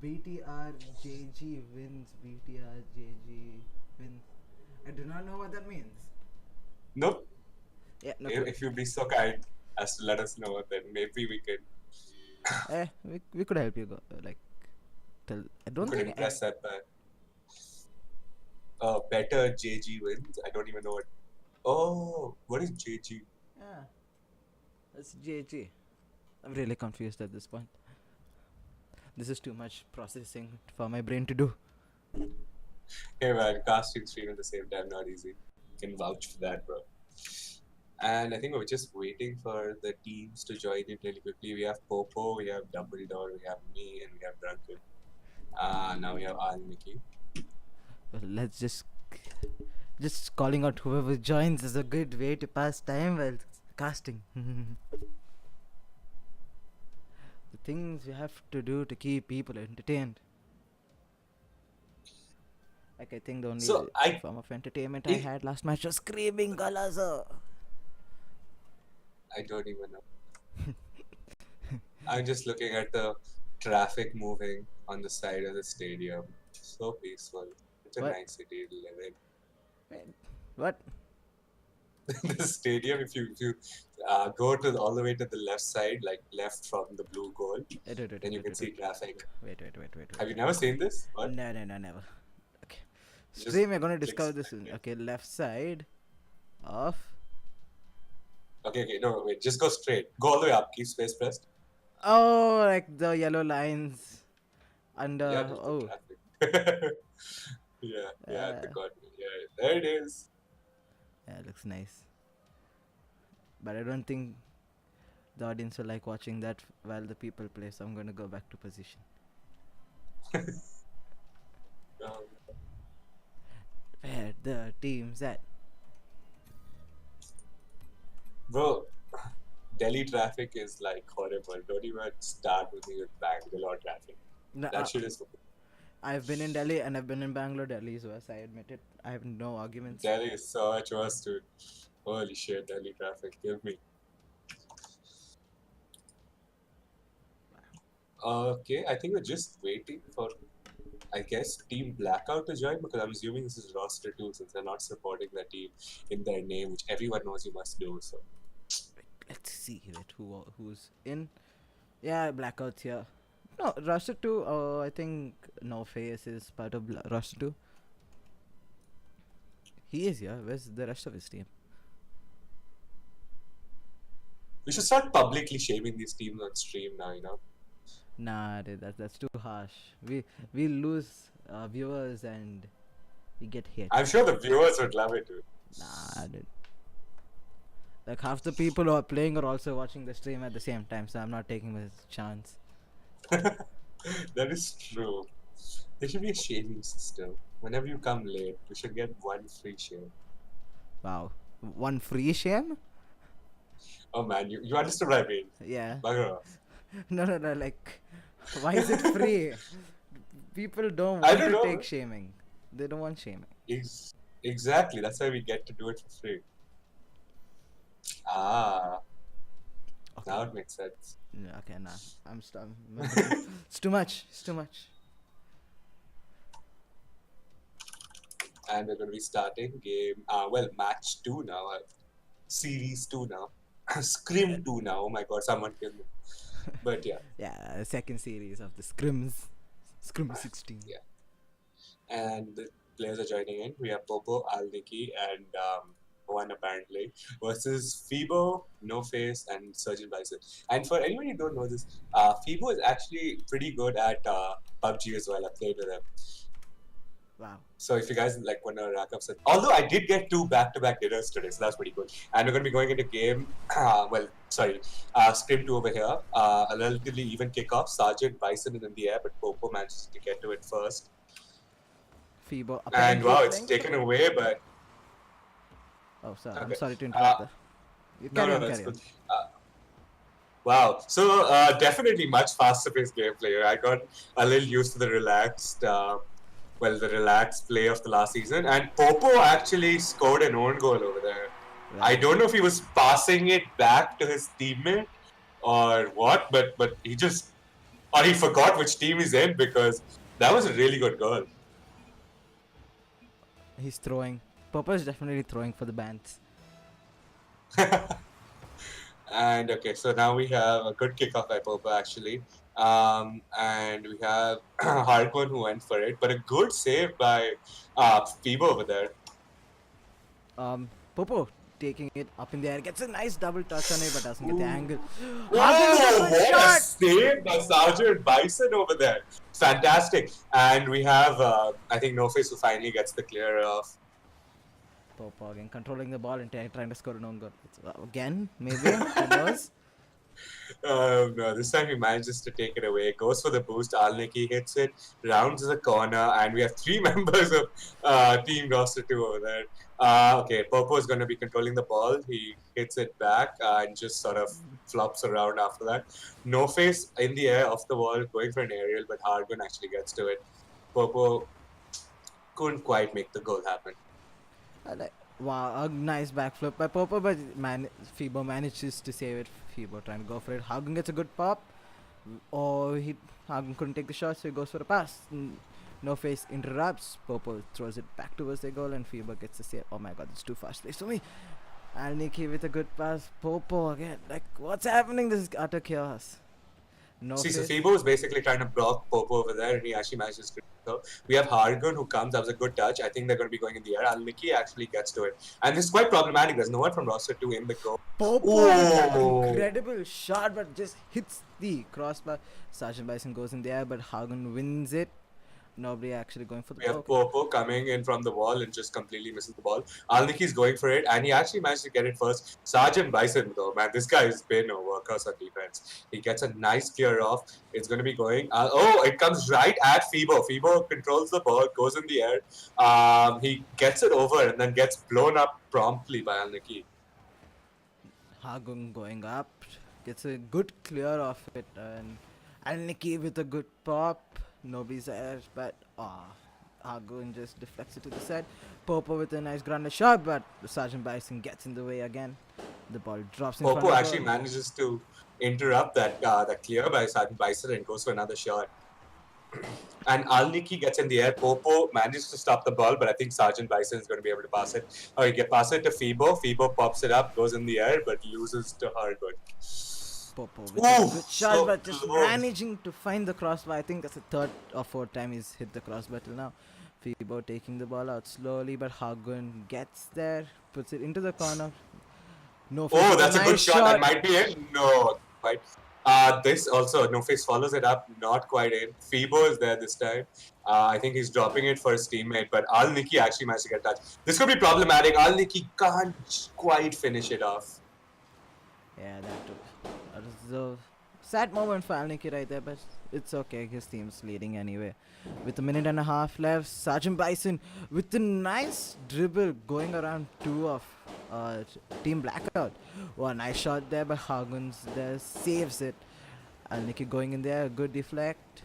BTRJG wins. BTRJG wins. I do not know what that means. Nope. Yeah, no clue. If you'd be so kind as to let us know, then maybe we can. We could help you go. Like, tell. I don't Could think. impress that by better JG wins. I don't even know what. Oh, what is JG? Yeah, that's JG. I'm really confused at this point. This is too much processing for my brain to do. Hey man, casting stream at the same time, not easy. Can vouch for that, bro. And I think we're just waiting for the teams to join in really quickly. We have Popo, we have Dumbledore, we have me, and we have Drunken. Now we have Al Mickey. Well, let's just calling out whoever joins is a good way to pass time while casting. The things we have to do to keep people entertained. Like, I think the only form of entertainment I had last match was screaming Galazo. I don't even know. I'm just looking at the traffic moving on the side of the stadium. So peaceful. It's a nice city to live in. Wait, what? The stadium, if you go to all the way to the left side, like left from the blue goal, then you can see traffic. Wait. Have you never seen this? What? No, never. Okay. Stream, we're gonna discover this soon. Okay, left side of. Okay, no, wait, just go straight. Go all the way up. Keep space pressed. Oh, like the yellow lines under. Yeah, just the traffic. yeah, the god. Yeah, there it is. Yeah, it looks nice. But I don't think the audience will like watching that while the people play, so I'm gonna go back to position. Where the team's at? Bro, Delhi traffic is like horrible. Don't even start with me with Bangalore traffic. No, that shit is. I've been in Delhi and I've been in Bangalore. Delhi is worse. I admit it. I have no arguments. Delhi is so much worse, dude. Holy shit, Delhi traffic. Give me. Okay, I think we're just waiting for, I guess, Team Blackout to join because I'm assuming this is roster 2 since they're not supporting the team in their name, which everyone knows you must do. So Let's see who's in. Yeah, Blackout's here. No, roster 2, I think No Face is part of roster 2. He is here. Where's the rest of his team? We should start publicly shaming these teams on stream now, you know. Nah, dude, that's too harsh. We lose viewers and we get hit. I'm sure the viewers would love it, dude. Nah, dude. Like half the people who are playing are also watching the stream at the same time, so I'm not taking this chance. That is true. There should be a shaming system. Whenever you come late, we should get one free shame. Wow, one free shame? Oh man, you understood what I mean. Yeah. Bugger off. No, like, why is it free? People don't I want don't to know. take shaming. They don't want shaming. Exactly, that's why we get to do it for free. Ah, Okay. now it makes sense. Yeah, okay, nah. I'm it's too much. It's too much. And we're going to be starting match 2 now. Series 2 now. Scrim 2 now. Oh my god, someone killed me. But yeah. Yeah, second series of the Scrims. Scrim 16. Yeah. And the players are joining in. We have Popo, Alniki, and one apparently, versus Fibo, No Face, and Surgeon Bison. And for anyone who don't know this, Fibo is actually pretty good at PUBG as well. I played with him. Wow. So if you guys want to rack up some, although I did get 2 back-to-back dinners today, so that's pretty good. And we're going to be going into game, Scrim 2 over here. A relatively even kickoff. Sergeant Bison is in the air, but Popo manages to get to it first. Fibo. And wow, it's taken away, but... Oh, sorry. Okay. I'm sorry to interrupt. No, that's good. Wow. So definitely much faster-paced gameplay. I got a little used to the relaxed play of the last season. And Popo actually scored an own goal over there. Right. I don't know if he was passing it back to his teammate or what, but he forgot which team he's in, because that was a really good goal. He's throwing. Popo is definitely throwing for the bands. And okay, so now we have a good kickoff by Popo actually. And we have Harkon who went for it, but a good save by Fibo over there. Popo taking it up in the air, gets a nice double touch on it, but doesn't get the angle. Whoa, what a save by Sergeant Bison over there. Fantastic. And we have, I think, No Face who finally gets the clear off. Popo again controlling the ball and trying to score an own goal. Again, maybe, who knows? No, this time he manages to take it away. Goes for the boost. Alniki hits it, rounds the corner, and we have 3 members of Team Roster 2 over there. Okay, Popo is going to be controlling the ball. He hits it back and just sort of flops around after that. No Face in the air, off the wall, going for an aerial, but Hargun actually gets to it. Popo couldn't quite make the goal happen. Wow, a nice backflip by Popo, but Fibo manages to save it. Fibo trying to go for it. Hagen gets a good pop. Hagen couldn't take the shot, so he goes for a pass. No Face interrupts. Popo throws it back towards the goal, and Fibo gets the save. Oh my god, it's too fast paced for me. Alniki with a good pass. Popo again. What's happening? This is utter chaos. So Fibo is basically trying to block Popo over there, and he actually manages to. So we have Hargun who comes, that was a good touch. I think they're going to be going in the air. Alniki actually gets to it. And this is quite problematic. There's no one from roster 2 in the goal. Popo with an incredible shot, but just hits the crossbar. Sergeant Bison goes in the air, but Hargun wins it. Nobody actually going for the ball. We have Popo coming in from the wall and just completely misses the ball. Alniki's going for it, and he actually managed to get it first. Sergeant Bison, though, man, this guy has been a workhorse on defense. He gets a nice clear off. It's going to be going. It comes right at Fibo. Fibo controls the ball, goes in the air. He gets it over and then gets blown up promptly by Alniki. Hargun going up, gets a good clear off it, and Alniki with a good pop. Nobody's there, but Hargun just deflects it to the side. Popo with a nice grounded shot, but Sergeant Bison gets in the way again. The ball drops in front of Popo actually manages to interrupt that clear by Sergeant Bison and goes for another shot. And Alniki gets in the air. Popo manages to stop the ball, but I think Sergeant Bison is going to be able to pass it. Oh, he can pass it to Fibo. Fibo pops it up, goes in the air, but loses to Hargood. Popo with a Ooh, good shot, so but just close. managing to find the crossbar. I think that's the third or fourth time he's hit the crossbar till now. Fibo taking the ball out slowly, but Hagun gets there, puts it into the corner. No face Oh, with a that's a good nice shot. That shot. might be it. No, quite. This also, No Face follows it up, not quite in. Fibo is there this time. I think he's dropping it for his teammate, but Al Niki actually managed to get touch. This could be problematic. Al Niki can't quite finish it off. Yeah, that was a sad moment for Alniki right there, but it's okay. His team's leading anyway. With a minute and a half left, Sergeant Bison with a nice dribble going around two of Team Blackout. Oh, a nice shot there, but Hagun's there saves it. Alniki going in there, good deflect.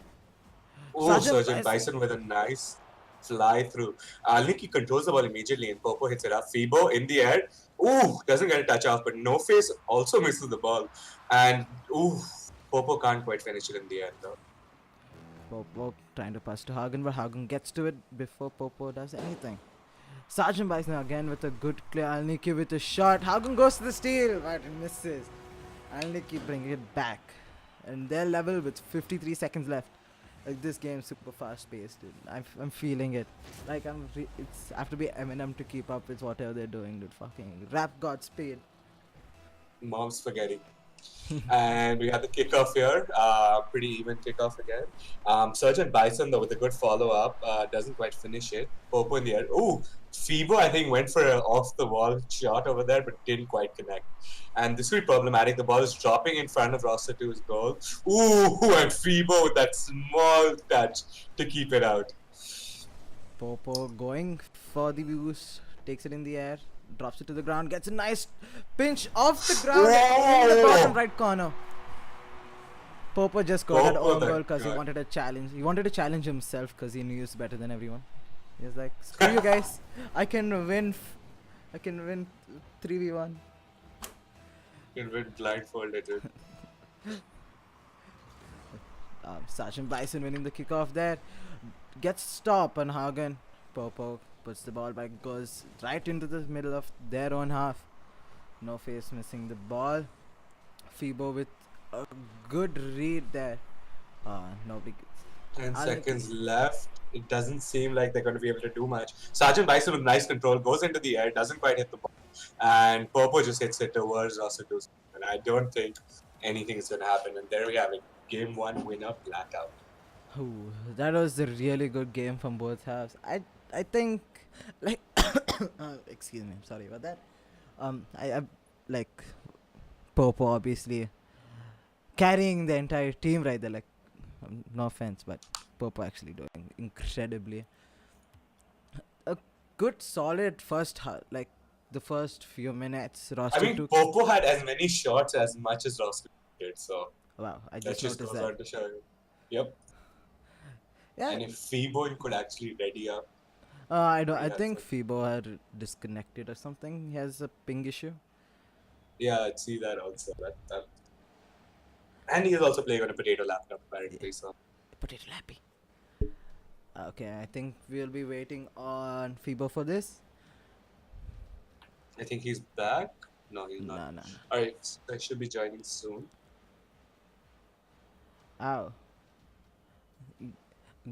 Oh, Sergeant Sergeant Bison. Bison with a nice fly through. Al Niki controls the ball immediately, and Popo hits it up. Fibo in the air. Ooh, doesn't get a touch off, but No Face also misses the ball. And ooh, Popo can't quite finish it in the end though. Popo trying to pass to Hagen, but Hagen gets to it before Popo does anything. Sergeant Bison again with a good clear. Alniki with a shot. Hagen goes to the steal, but misses. Alniki bringing it back. And they're level with 53 seconds left. Like this game's super fast paced, dude. I'm feeling it. Like it's I have to be Eminem to keep up with whatever they're doing, dude. Fucking rap Godspeed. Mom's spaghetti. And we had the kickoff here. Pretty even kickoff again. Sergeant Bison, though, with a good follow up, doesn't quite finish it. Popo in the air. Ooh, Fibo, I think, went for an off the wall shot over there, but didn't quite connect. And this will be problematic. The ball is dropping in front of Roster 2's goal. Ooh, and Fibo with that small touch to keep it out. Popo going for the boost, takes it in the air, drops it to the ground, gets a nice pinch off the ground in the bottom right corner. Popo just scored that Popo own the goal because he god. wanted a challenge. He wanted to challenge himself because he knew he was better than everyone. He was like, "Screw you guys! I can win. I can win 3v1." You can win blindfolded. Sergeant Bison winning the kickoff there. Gets stop on Hagen. Popo puts the ball back, goes right into the middle of their own half. No Face missing the ball. Fibo with a good read there. No big. 10 Alniki. seconds left. It doesn't seem like they're going to be able to do much. Sergeant Bison with nice control goes into the air, doesn't quite hit the ball, and Popo just hits it towards Rossitu's. And I don't think anything is going to happen. And there we have it. Game 1 winner, Blackout. Ooh, that was a really good game from both halves. I think like excuse me, I'm sorry about that. I like Popo obviously carrying the entire team right there. Like no offense, but Popo actually doing incredibly. A good solid first like the first few minutes. I Roster mean, took. Popo had as many shots as much as Rossitu did, so Wow, I that just just noticed goes that. on to show you. Yep. Yeah, And if Fibo could actually ready up, I don't. pretty I think helpful. Fibo had disconnected or something. He has a ping issue. Yeah, I'd see that also. That. And he's also playing on a potato laptop, apparently, so. Potato Lappy. Okay, I think we'll be waiting on Fibo for this. I think he's back. No, he's not. No. Alright, so I should be joining soon. Ow.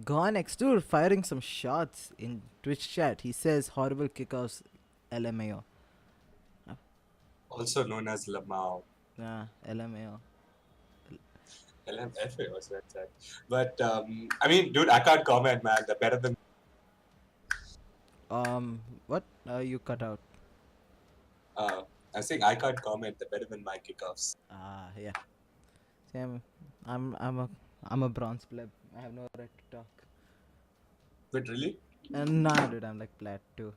Gone X2 firing some shots in Twitch chat. He says horrible kickoffs LMAO. Also known as Lamau. LMAO. LMFA was that said. But, I mean, dude, I can't comment, man. They're better than. What? You cut out. I'm saying I can't comment. They're better than my kickoffs. Yeah. See, I'm a bronze pleb. I have no right to talk. But really? Nah, dude, I'm like plat too.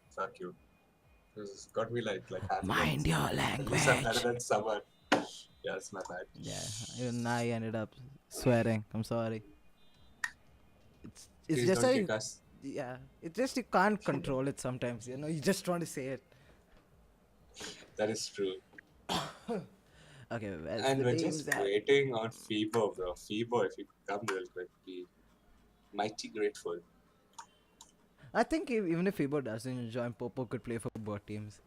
Fuck you. This got me like half. Mind your At least I'm better language. than someone. Yeah, it's my bad. Yeah, even I ended up swearing. I'm sorry. It's Please just don't a kick us. yeah. It's just you can't control it sometimes. You know, you just want to say it. That is true. Okay, where's And the we're teams just at? waiting on FIBO, bro. FIBO, if you could come real quick, be mighty grateful. I think even if Fibo doesn't join, Popo could play for both teams.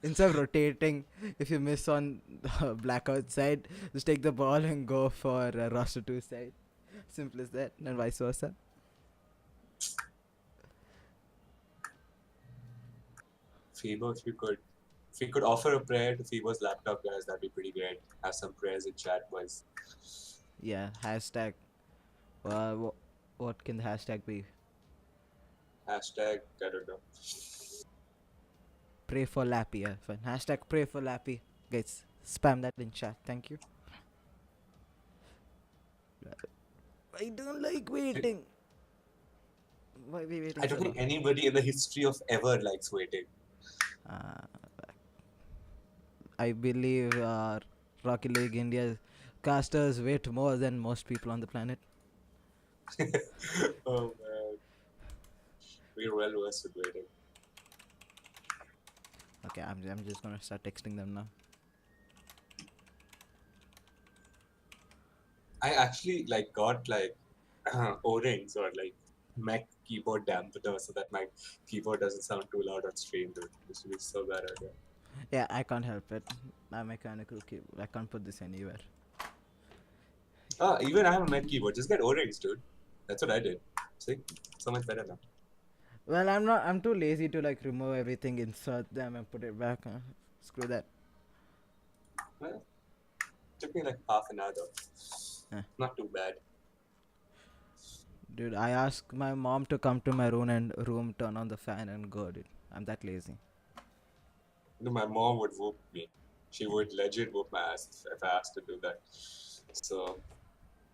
Instead of rotating, if you miss on the blackout side, just take the ball and go for roster 2 side. Simple as that, and vice versa. FIBO, if you could offer a prayer to FIBO's laptop guys, that'd be pretty great. Have some prayers in chat, boys. Yeah, hashtag. What can the hashtag be? Hashtag, I don't know. Pray for Lappy. Yeah, fine. Hashtag pray for Lappy. Guys, spam that in chat. Thank you. I don't like waiting. Why are we I waiting so don't think long? anybody in the history of ever likes waiting. Uh, I believe Rocket League India's casters wait more than most people on the planet. Oh man, we're well versed with waiting. Okay, I'm just gonna start texting them now. I actually like got like O-rings or like Mac keyboard dampener so that my keyboard doesn't sound too loud on stream, dude. This would be so bad idea. Yeah, I can't help it. I'm mechanical keyboard. I can't put this anywhere. Even I have a Mac keyboard. Just get O-rings, dude. That's what I did. See, so much better now. Well, I'm not. I'm too lazy to like remove everything, insert them, and put it back. Screw that. Well, took me like half an hour though. Eh. Not too bad. Dude, I asked my mom to come to my room, turn on the fan, and go. Dude, I'm that lazy. No, my mom would whoop me. She would legit whoop my ass if I asked to do that. So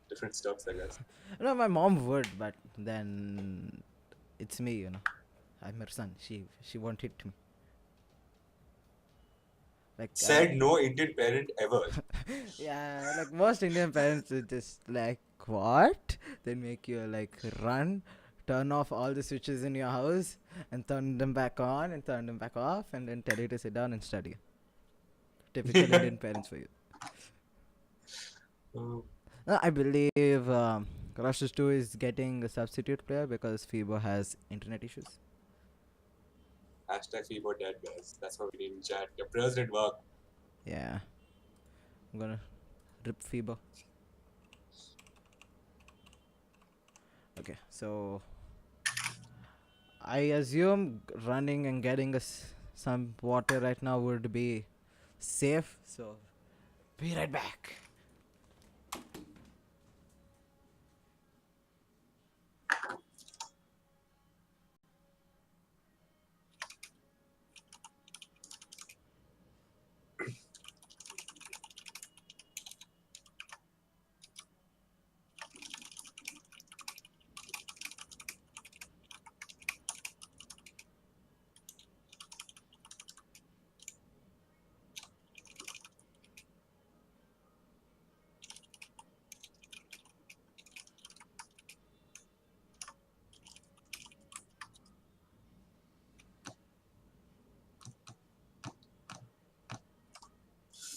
different stuffs, I guess. No, my mom would, but then it's me. I'm her son. She won't hit me. Like Said no Indian parent ever. yeah, like most Indian parents are just like what? They make you like run, turn off all the switches in your house, and turn them back on and turn them back off, and then tell you to sit down and study. Typical Indian parents for you. Oh, I believe Rushes 2 is getting a substitute player because FIBO has internet issues. hashtag FIBO dead, guys. That's what we need in chat. Your prayers didn't work. Yeah, I'm gonna rip FIBO. Okay, so I assume running and getting us some water right now would be safe. So be right back.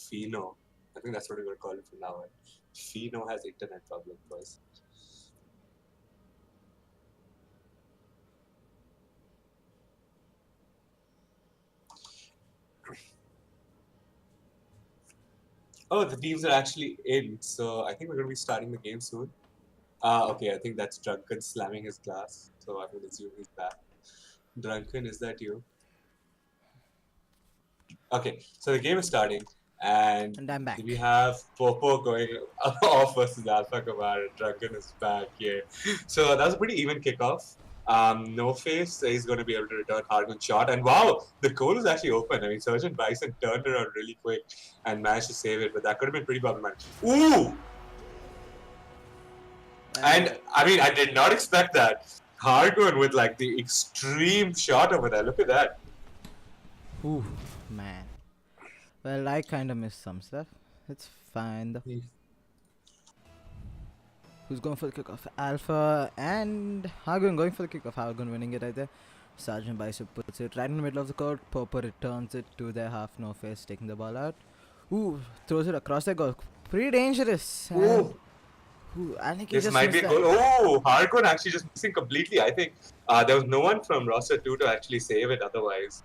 Fino. I think that's what we're going to call it from now on. Fino has internet problem, boys. Oh, the teams are actually in, so I think we're going to be starting the game soon. Okay, I think that's Drunken slamming his glass, so I'm going to assume he's back. Drunken, is that you? Okay, so the game is starting, and And I'm back. we have Popo going off versus Alpha Kamara. Drunken is back here. So that was a pretty even kickoff. No Face is going to be able to return Hargun's shot. And wow, the goal is actually open. I mean, Sergeant Bison turned around really quick and managed to save it, but that could have been pretty problematic. Ooh! And I mean, I did not expect that. Hargun with like the extreme shot over there. Look at that. Ooh, man. Well, I kind of missed some stuff. It's fine though. Who's going for the kickoff? Alpha and Hargun going for the kickoff. Hargun winning it right there. Sergeant Bicep puts it right in the middle of the court. Popo returns it to their half. No face taking the ball out. Ooh, throws it across the goal. Pretty dangerous. And Ooh, I think he this just might be missed a that. goal. Oh, Hargun actually just missing completely. I think there was no one from roster 2 to actually save it otherwise.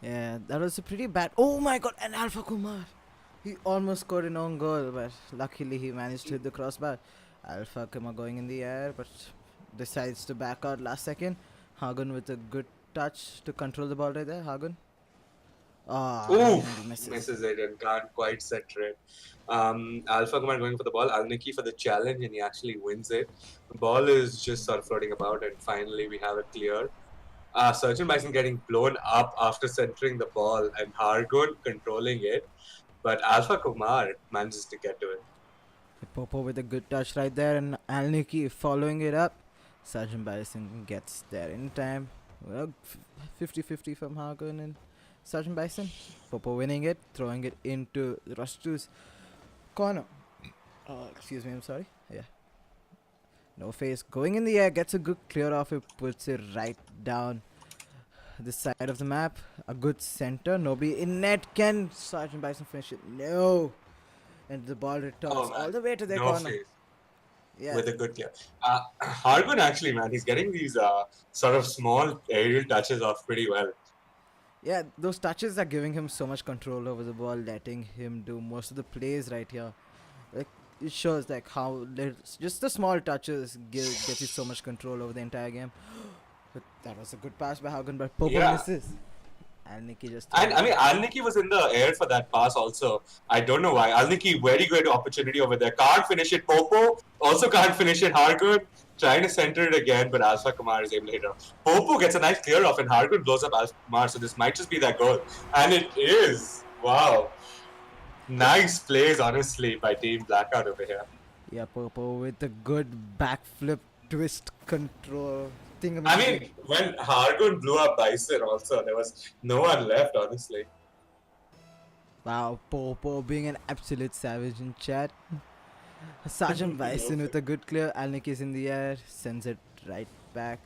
Yeah, that was a pretty bad. Oh my god, and Alpha Kumar. He almost scored an own goal, but luckily he managed to hit the crossbar. Alpha Kumar going in the air, but decides to back out last second. Hagen with a good touch to control the ball right there. Hagen. Ah, Ooh, and he misses. misses it and can't quite set it. Alpha Kumar going for the ball. Al-Niki for the challenge, and he actually wins it. The ball is just sort of floating about, and finally we have it clear. Surgeon Bison getting blown up after centering the ball, and Hargun controlling it, but Alpha Kumar manages to get to it. Popo with a good touch right there, and Alniki following it up. Sergeant Bison gets there in time. Well, 50-50 from Hagen and Sergeant Bison. Popo winning it, throwing it into Rustu's corner. Excuse me, I'm sorry. Yeah. No face. Going in the air, gets a good clear off it, puts it right down this side of the map. A good center. Nobody in net. Can Sergeant Bison finish it? No. And the ball Oh returns all man, the way to their no corner. face Yeah. with a good clear. Hargun actually, man, he's getting these sort of small aerial touches off pretty well. Yeah, those touches are giving him so much control over the ball, letting him do most of the plays right here. Like it shows like how just the small touches get you so much control over the entire game. But that was a good pass by Haugen, but Popo Yeah. misses. And Nicky just And throws I mean, it. Alniki was in the air for that pass also. I don't know why. Alniki, very good opportunity over there. Can't finish it. Popo also can't finish it. Hargun trying to center it again, but Alpha Kumar is able to hit it. Popo gets a nice clear off, and Hargun blows up Alpha Kumar, so this might just be that goal. And it is. Wow. Nice plays, honestly, by Team Blackout over here. Yeah, Popo with a good backflip twist control I thingamajiggy. mean, when Hargun blew up Bison also, there was no one left, honestly. Wow, Popo being an absolute savage in chat. Sergeant Bison with a good clear. Alniki's in the air, sends it right back.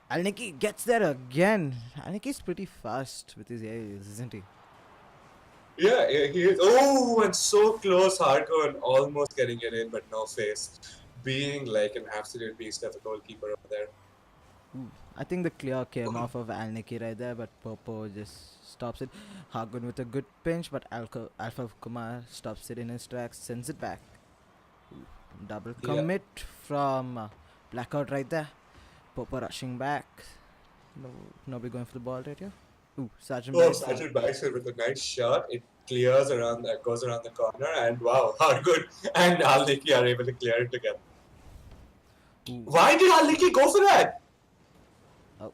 Alniki gets there again. Alniki's pretty fast with his aerials, isn't he? Yeah, he is. Oh, and so close, Hargun almost getting it in, but no face. Being like an absolute beast of a goalkeeper over there. Ooh, I think the clear came off of Alniki right there, but Popo just stops it. Hagun with a good pinch, but Alpha Kumar stops it in his tracks, sends it back. Ooh, double Yeah. commit from Blackout right there. Popo rushing back. No, nobody going for the ball right here. Ooh, Sergeant Oh, Bison. Sergeant Bison with a nice shot. It clears around, goes around the corner, and wow, Hargun and Alniki are able to clear it together. Ooh. Why did Alniki go for that? Oh.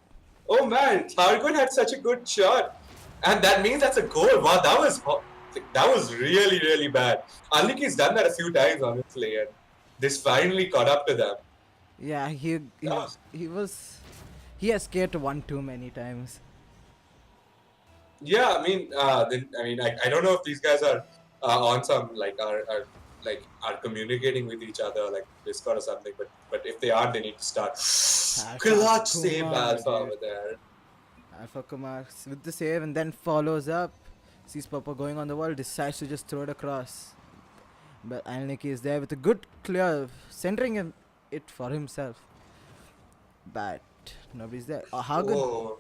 Oh man, Hargun had such a good shot, and that means that's a goal. Wow, that was really really bad. Alniki's done that a few times, honestly, and this finally caught up to them. Yeah, he escaped one too many times. Yeah, I don't know if these guys are on some are communicating with each other like Discord or something. But if they are, they need to start. Clutch save Alpha over there. Alpha Kumar with the save and then follows up. Sees Papa going on the wall, decides to just throw it across. But Alniki is there with a good clear, centering it for himself. But nobody's there. Hagen. Oh,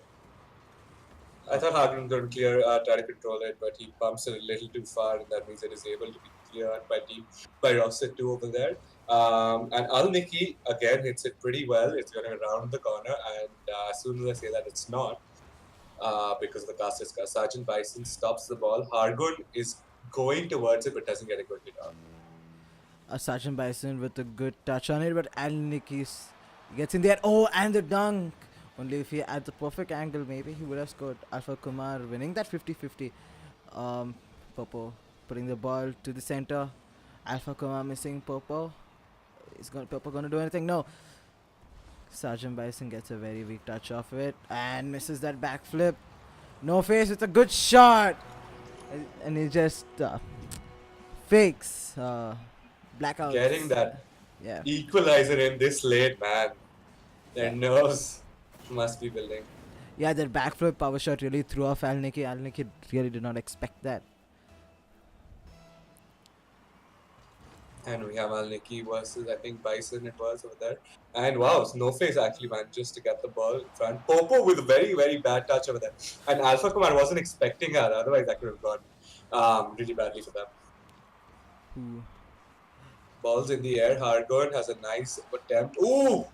I thought Hagen could try to control it, but he pumps it a little too far, and that means it is able to be cleared by Rosset 2 over there. And Al Niki again hits it pretty well. It's going to round the corner, and as soon as I say that, it's not because of the cast discuss. Sergeant Bison stops the ball. Hargun is going towards it, but doesn't get a good hit on. Sergeant Bison with a good touch on it, but Alniki gets in there. Oh, and the dunk! Only if he had the perfect angle, maybe he would have scored. Alpha Kumar winning that 50-50. Popo putting the ball to the center. Alpha Kumar missing Popo. Popo gonna do anything? No. Sergeant Bison gets a very weak touch off it and misses that backflip. No face, it's a good shot! And he just fakes blackout. Getting that Yeah. equalizer in this late, man. Their nerves. Must be building. Yeah, that backflip power shot really threw off Al Nikki. Al Nikki really did not expect that. And we have Al Nikki versus, I think, Bison it was over there. And wow, Snowface actually manages to get the ball in front. Popo with a very, very bad touch over there. And Alpha Kumar wasn't expecting that, otherwise that could have gone really badly for them. Ooh. Balls in the air. Hargon has a nice attempt. Ooh!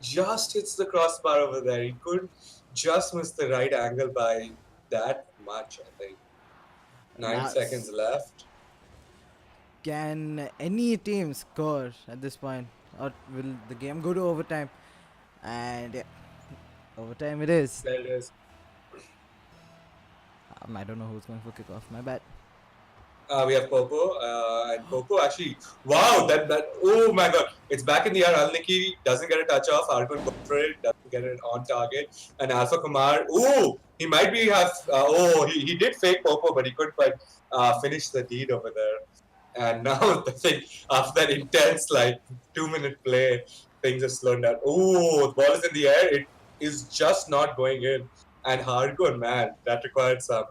Just hits the crossbar over there. He could just miss the right angle by that much, I think. 9 seconds left. Can any team score at this point, or will the game go to overtime? And yeah, overtime it is. There it is. I don't know who's going for kickoff. My bad. We have Popo, and Popo actually, wow, that, oh my god, it's back in the air. Al-Niki doesn't get a touch off. Argun goes for it, doesn't get it on target. And Alpha Kumar, ooh, he might be he did fake Popo, but he couldn't quite finish the deed over there. And now the thing, after that intense, like, 2 minute play, things are slowed down. Ooh, the ball is in the air. It is just not going in. And Hargun, man, that required some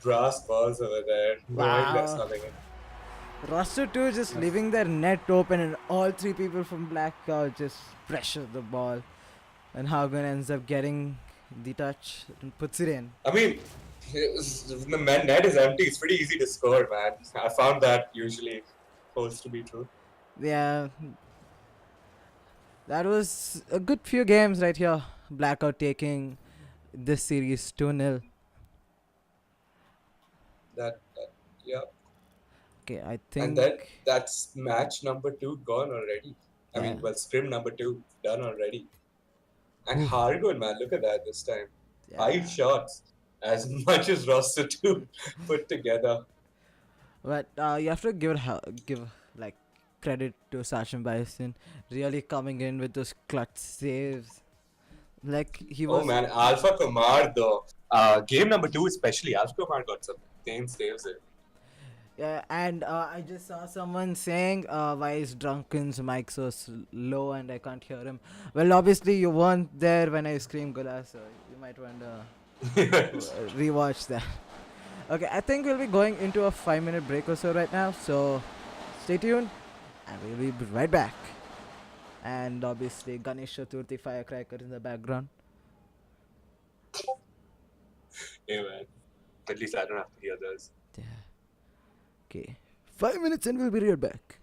brass balls over there, knowing that's Wow. not going in. Roster 2 just leaving their net open, and all three people from Blackout just pressure the ball. And Haugen ends up getting the touch and puts it in. I mean, the net is empty. It's pretty easy to score, man. I found that usually holds to be true. Yeah, that was a good few games right here. Blackout taking this series 2-0. That yeah. Okay, I And think. then that's match number 2 gone already. I Yeah. mean, well, scrim number 2 done already. And Oof. Hargun, man, look at that this time. Yeah. 5 shots, as much as roster 2 put together. But you have to give like credit to Sachin Bison really coming in with those clutch saves. Like he Oh was. man, Alpha Kumar though. Game number 2 especially, Alpha Kumar got some insane saves in. Yeah, and I just saw someone saying, "Why is Drunken's mic so low and I can't hear him?" Well, obviously you weren't there when I screamed "Gula," so you might want to rewatch that. Okay, I think we'll be going into a 5-minute break or so right now. So stay tuned, and we'll be right back. And obviously Ganesh Chaturthi firecracker in the background. Yeah, man. At least I don't have to hear those. Yeah. Okay, 5 minutes and we'll be right back.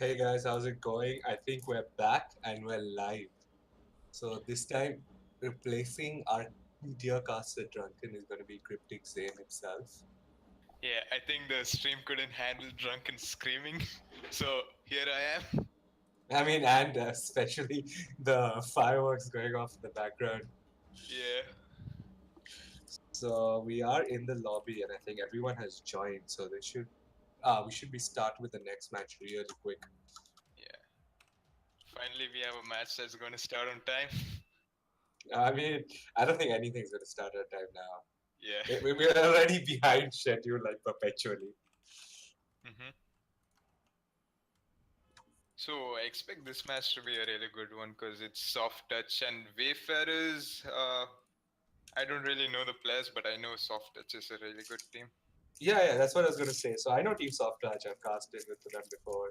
Hey guys, how's it going? I think we're back and we're live. So this time, replacing our dear caster Drunken is going to be Cryptic Zane himself. Yeah, I think the stream couldn't handle drunken screaming, so here I am. I mean, and especially the fireworks going off in the background. Yeah, So we are in the lobby, and I think everyone has joined. So we should be start with the next match really quick. yeah. Finally, we have a match that's going to start on time. I mean, I don't think anything's going to start at time now. Yeah. We're already behind schedule, like perpetually. hmm So I expect this match to be a really good one because it's soft touch and Wayfarers. I don't really know the players, but I know soft touch is a really good team. Yeah, that's what I was going to say. So I know Team Soft Touch. I've casted with them before,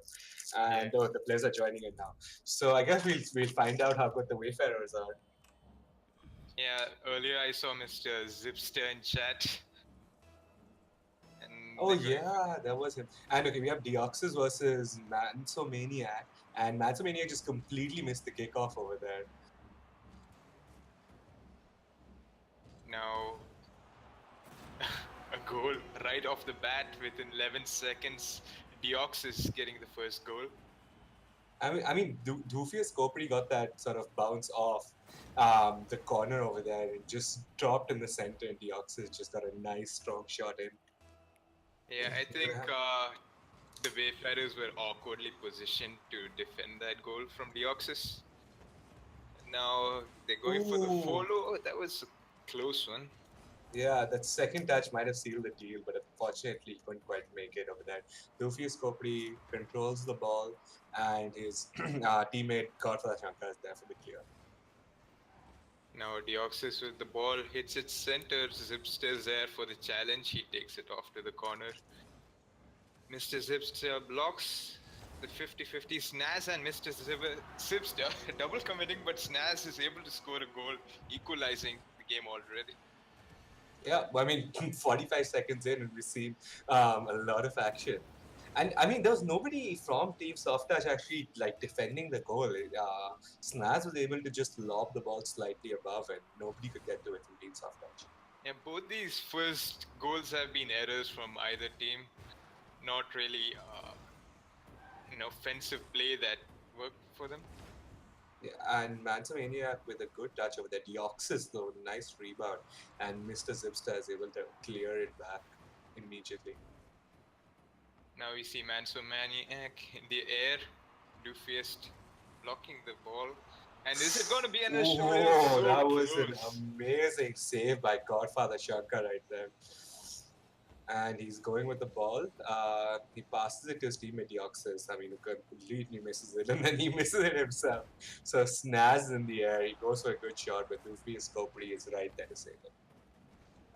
Yeah. and the players are joining it now. So I guess we'll find out how good the Wayfarers are. Yeah. Earlier I saw Mr. Zipster in chat, and Oh they're going. yeah, that was him. And okay, we have Deoxys versus Mansomaniac, and Mansomaniac just completely missed the kickoff over there. Now a goal right off the bat within 11 seconds. Deox is getting the first goal. I mean, Doofius Kopri got that sort of bounce off the corner over there and just dropped in the center, and Deoxys just got a nice strong shot in. Yeah, I think the Wayfarers were awkwardly positioned to defend that goal from Deoxys. Now they're going for the Ooh. follow. Oh, that was a close one. Yeah, that second touch might have sealed the deal, but unfortunately he couldn't quite make it over there. Luffy Scopri controls the ball, and his teammate Godfather Shankar is there for the clear. Now Deoxys with the ball hits its center. Zipster is there for the challenge. He takes it off to the corner. Mr. Zipster blocks the 50-50 Snaz, and Mr. Zipster double committing, but Snaz is able to score a goal, equalizing the game already. Yeah, I mean, 45 seconds in, and we see a lot of action. And I mean, there was nobody from Team Soft Touch actually like defending the goal. Snaz was able to just lob the ball slightly above, and nobody could get to it from Team Soft Touch. Yeah, both these first goals have been errors from either team. Not really an offensive play that worked for them. Yeah, and Mansomaniac with a good touch over there. Deoxys, though, nice rebound. And Mr. Zipster is able to clear it back immediately. Now we see Mansomaniac in the air, Doofiest blocking the ball. And is it going to be an issue? Oh, that was an amazing save by Godfather Shankar right there. And he's going with the ball. He passes it to his teammate Deoxys. I mean, who completely misses it, and then he misses it himself. So Snaz in the air. He goes for a good shot, but Luffy Scopri is right there to save it.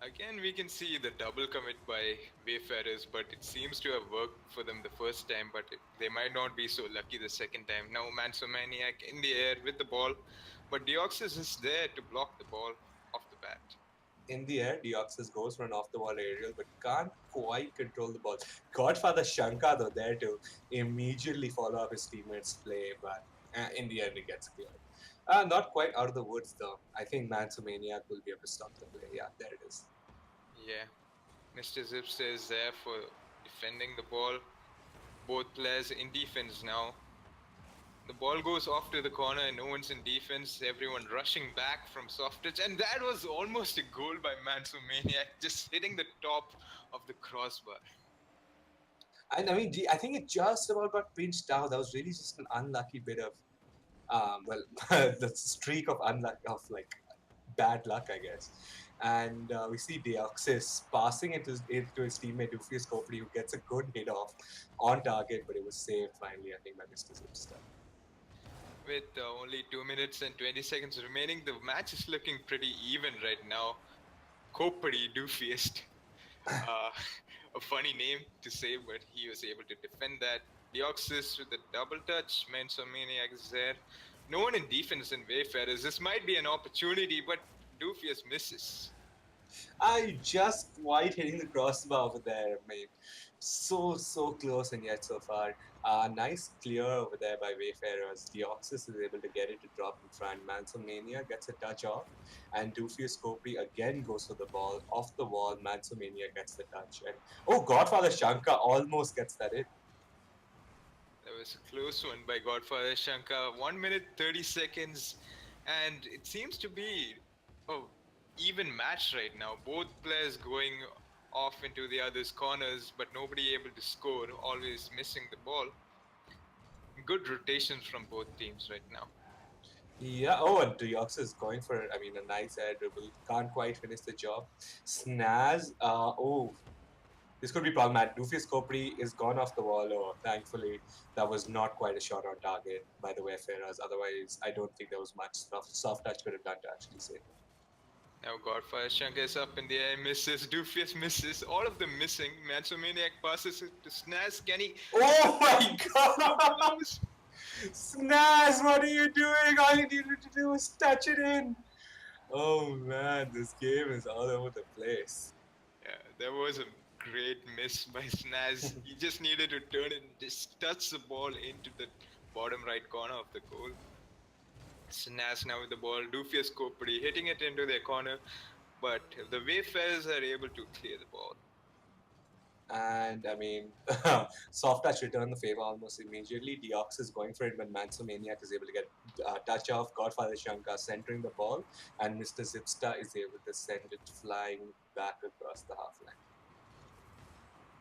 Again, we can see the double commit by Wayfarers, but it seems to have worked for them the first time, but they might not be so lucky the second time. Now Mansomaniac in the air with the ball, but Deoxys is there to block the ball off the bat. In the air, Deoxys goes for an off-the-wall aerial, but can't quite control the ball. Godfather Shankar, though, there to immediately follow up his teammates' play, but in the end, it gets cleared. Not quite out of the woods, though. I think Mansomaniac will be able to stop the play. Yeah, there it is. Yeah, Mr. Zipster is there for defending the ball. Both players in defense now. The ball goes off to the corner and no one's in defense. Everyone rushing back from soft touch. And that was almost a goal by Mansomaniac, just hitting the top of the crossbar. And I mean, I think it just about got pinched out. That was really just an unlucky bit of, the streak of bad luck, I guess. And we see Deoxys passing it to his teammate Ufius Kopri, who gets a good hit off on target, but it was saved finally, I think, by Mr. Zipster. With only 2 minutes and 20 seconds remaining, the match is looking pretty even right now. Kopri Doofiest. A funny name to say, but he was able to defend that. Deoxys with the double touch. Mansomaniac is there. No one in defense in Wayfarers. This might be an opportunity, but Doofiest misses. I just quite hitting the crossbar over there, mate. So close and yet so far. Nice clear over there by Wayfarers. Deoxys is able to get it to drop in front. Mansomania gets a touch off, and Doofius Copri again goes for the ball off the wall. Mansomania gets the touch, and oh, Godfather Shankar almost gets that in. That was a close one by Godfather Shankar. 1 minute 30 seconds, and it seems to be a even match right now. Both players going off into the other's corners, but nobody able to score. Always missing the ball. Good rotations from both teams right now. Yeah. Oh, and Deoxys is going for I mean a nice air dribble. Can't quite finish the job. Snaz. Oh, this could be problematic. Doofius Copri is gone off the wall. Oh, thankfully, that was not quite a shot on target by the Wayfarers. Otherwise, I don't think there was much soft touch could have done to actually save it. Now Godfire Shankar is up in the air, misses, Doofius misses, all of them missing. Mansomaniac passes it to Snaz. Can he? Oh my god! Close. Snaz, what are you doing? All you needed to do was touch it in. Oh man, this game is all over the place. Yeah, there was a great miss by Snaz. He just needed to turn it, just touch the ball into the bottom right corner of the goal. Snaz now with the ball, Doofius Kopri hitting it into their corner, but the Wayfarers are able to clear the ball. And I mean, soft touch returned the favor almost immediately. Deox is going for it when Mansomaniac is able to get touch off Godfather Shankar centering the ball, and Mr. Zipsta is able to send it flying back across the half line.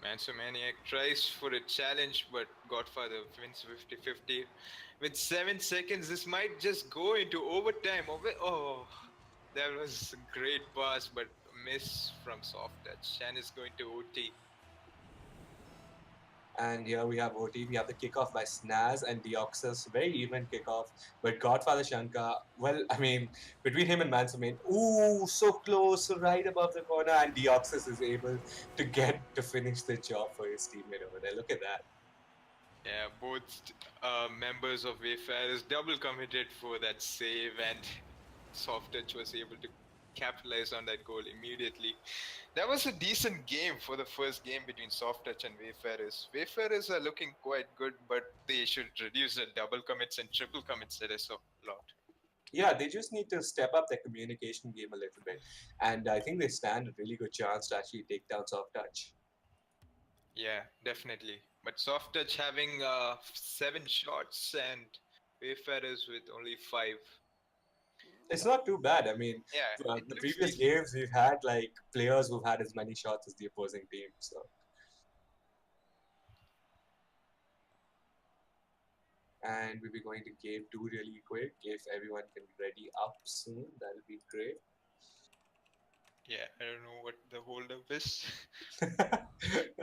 Mansomaniac tries for a challenge, but Godfather wins 50-50. With 7 seconds, this might just go into overtime. Oh, that was a great pass, but a miss from soft touch. And it's going to OT. And here we have OT. We have the kickoff by Snaz and Deoxys. Very even kickoff. But Godfather Shankar, well, I mean, between him and Mansomaniac, ooh, so close, right above the corner. And Deoxys is able to finish the job for his teammate over there. Look at that. Yeah, both members of Wayfarers double committed for that save, and soft touch was able to capitalize on that goal immediately. That was a decent game for the first game between Soft Touch and Wayfarers. Wayfarers are looking quite good, but they should reduce the double commits and triple commits that I saw a lot. Yeah, they just need to step up their communication game a little bit. And I think they stand a really good chance to actually take down Soft Touch. Yeah, definitely. But Soft Touch having 7 shots and Wayfarers with only 5. It's not too bad. I mean, Yeah, the previous decent. games we've had like players who've had as many shots as the opposing team. So, and we'll be going to game 2 really quick. If everyone can be ready up soon, that'll be great. Yeah, I don't know what the holdup is.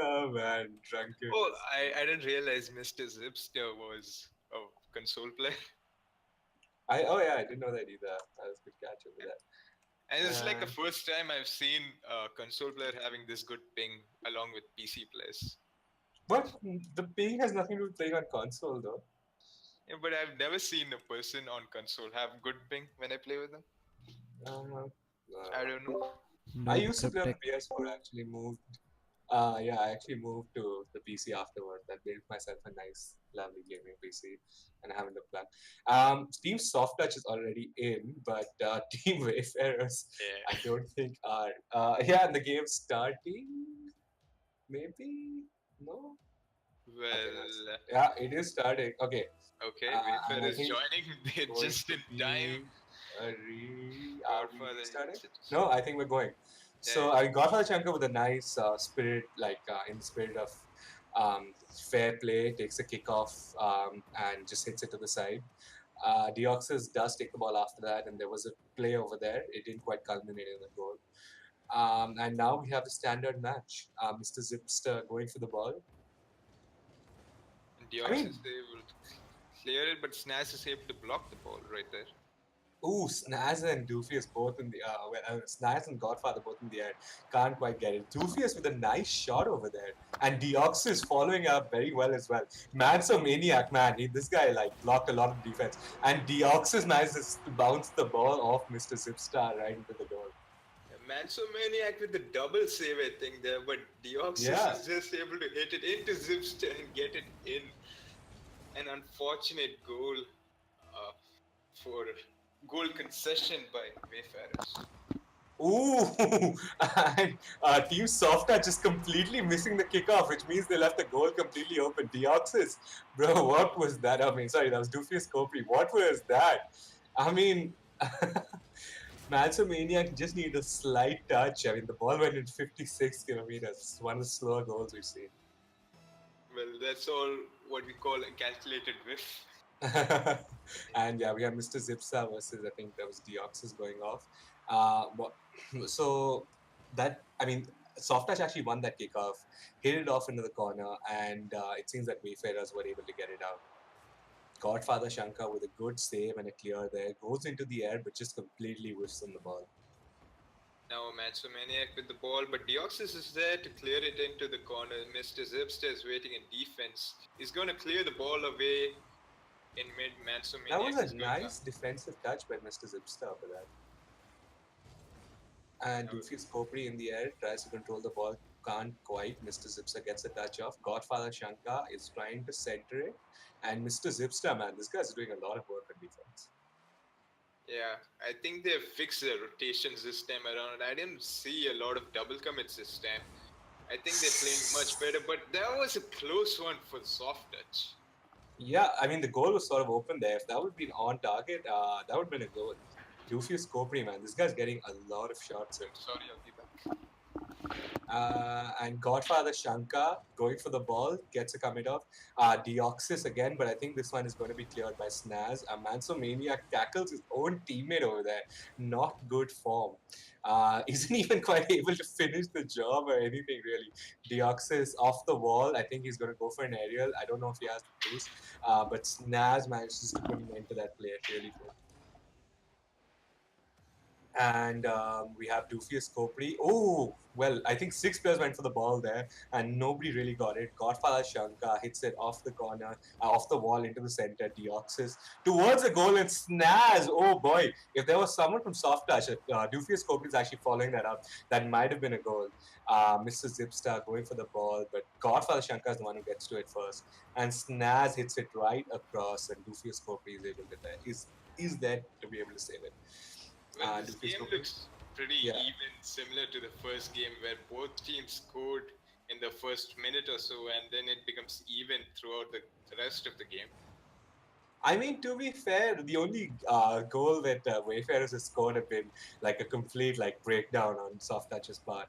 Oh man, drunken. Oh, I didn't realize Mr. Zipster was a console player. Yeah, I didn't know that either. That was a good catch over there. And it's like the first time I've seen a console player having this good ping along with PC players. But the ping has nothing to do with playing on console though. Yeah, but I've never seen a person on console have good ping when I play with them. I don't know. I used to play on the PS4. I actually moved. I actually moved to the PC afterwards. I built myself a nice, lovely gaming PC, and I haven't looked back. Team Soft Touch is already in, but Team Wayfarers, I don't think are. And the game's starting. Maybe no. Well, Yeah, it is starting. Okay. Okay, Wayfarers joining. They're just in time. No, I think we're going. So I got her Shankar with a nice spirit, in the spirit of fair play, takes a kickoff and just hits it to the side. Deoxys does take the ball after that, and there was a play over there. It didn't quite culminate in a goal. And now we have the standard match. Mr. Zipster going for the ball. Deoxys is able to clear it, but Snaz is able to block the ball right there. Ooh, Snaz and Doofius both in the Snaz and Godfather both in the air. Can't quite get it. Doofius with a nice shot over there. And Deoxys following up very well as well. Man's a maniac, man. This guy blocked a lot of defense. And Deoxys manages to bounce the ball off Mr. Zipstar right into the goal. Mansomaniac with the double save, I think, there, but Deoxys Yeah. is just able to hit it into Zipster and get it in. An unfortunate goal for goal concession by Wayfarers. Ooh, and Team Soft Touch is completely missing the kickoff, which means they left the goal completely open. Deoxys, bro, what was that? I mean, sorry, that was Doofius Copri. What was that? I mean, Mansomaniac just needed a slight touch. I mean, the ball went in 56 kilometers. It's one of the slower goals we've seen. Well, that's all what we call a calculated whiff. And yeah, we have Mr. Zipsa versus I think that was Deoxys going off. So that I mean, Soft Touch actually won that kickoff, hit it off into the corner, and it seems that Wayfarers were able to get it out. Godfather Shankar with a good save and a clear there goes into the air, but just completely whiffs on the ball. Now Mansomaniac with the ball, but Deoxys is there to clear it into the corner. Mr. Zipster is waiting in defense. He's going to clear the ball away in mid. Mansomaniac That was is a going nice defensive touch by Mr. Zipster for that. And Doofius Kopri in the air tries to control the ball, can't quite. Mr. Zipster gets a touch off. Godfather Shankar is trying to center it, and Mr. Zipster, man, this guy's doing a lot of work on defense. Yeah, I think they've fixed their rotations this time around. I didn't see a lot of double commits this time. I think they're playing much better, but that was a close one for Soft Touch. Yeah, I mean, the goal was sort of open there. If that would have been on target, that would have been a goal. Doofius Kopri, man, this guy's getting a lot of shots in. I'm sorry, I'll be back. And Godfather Shankar going for the ball, gets a commit off. Deoxys again, but I think this one is going to be cleared by Snaz. Mansomaniac tackles his own teammate over there. Not good form. Isn't even quite able to finish the job or anything really. Deoxys off the wall. I think he's going to go for an aerial. I don't know if he has the boost. But Snaz manages to put an end to that play. Really good. And we have Doofius Kopri. Oh, well, I think 6 players went for the ball there, and nobody really got it. Godfather Shankar hits it off the corner, off the wall into the center. Deoxys towards the goal and Snaz. Oh boy, if there was someone from Soft Touch, Doofius Kopri is actually following that up. That might have been a goal. Mr. Zipstar going for the ball, but Godfather Shankar is the one who gets to it first, and Snaz hits it right across, and Doofius Kopri is able to is there to be able to save it. Well, this game looks pretty even, similar to the first game where both teams scored in the first minute or so, and then it becomes even throughout the rest of the game. I mean, to be fair, the only goal that Wayfarers has scored have been like a complete breakdown on Soft Touch's part.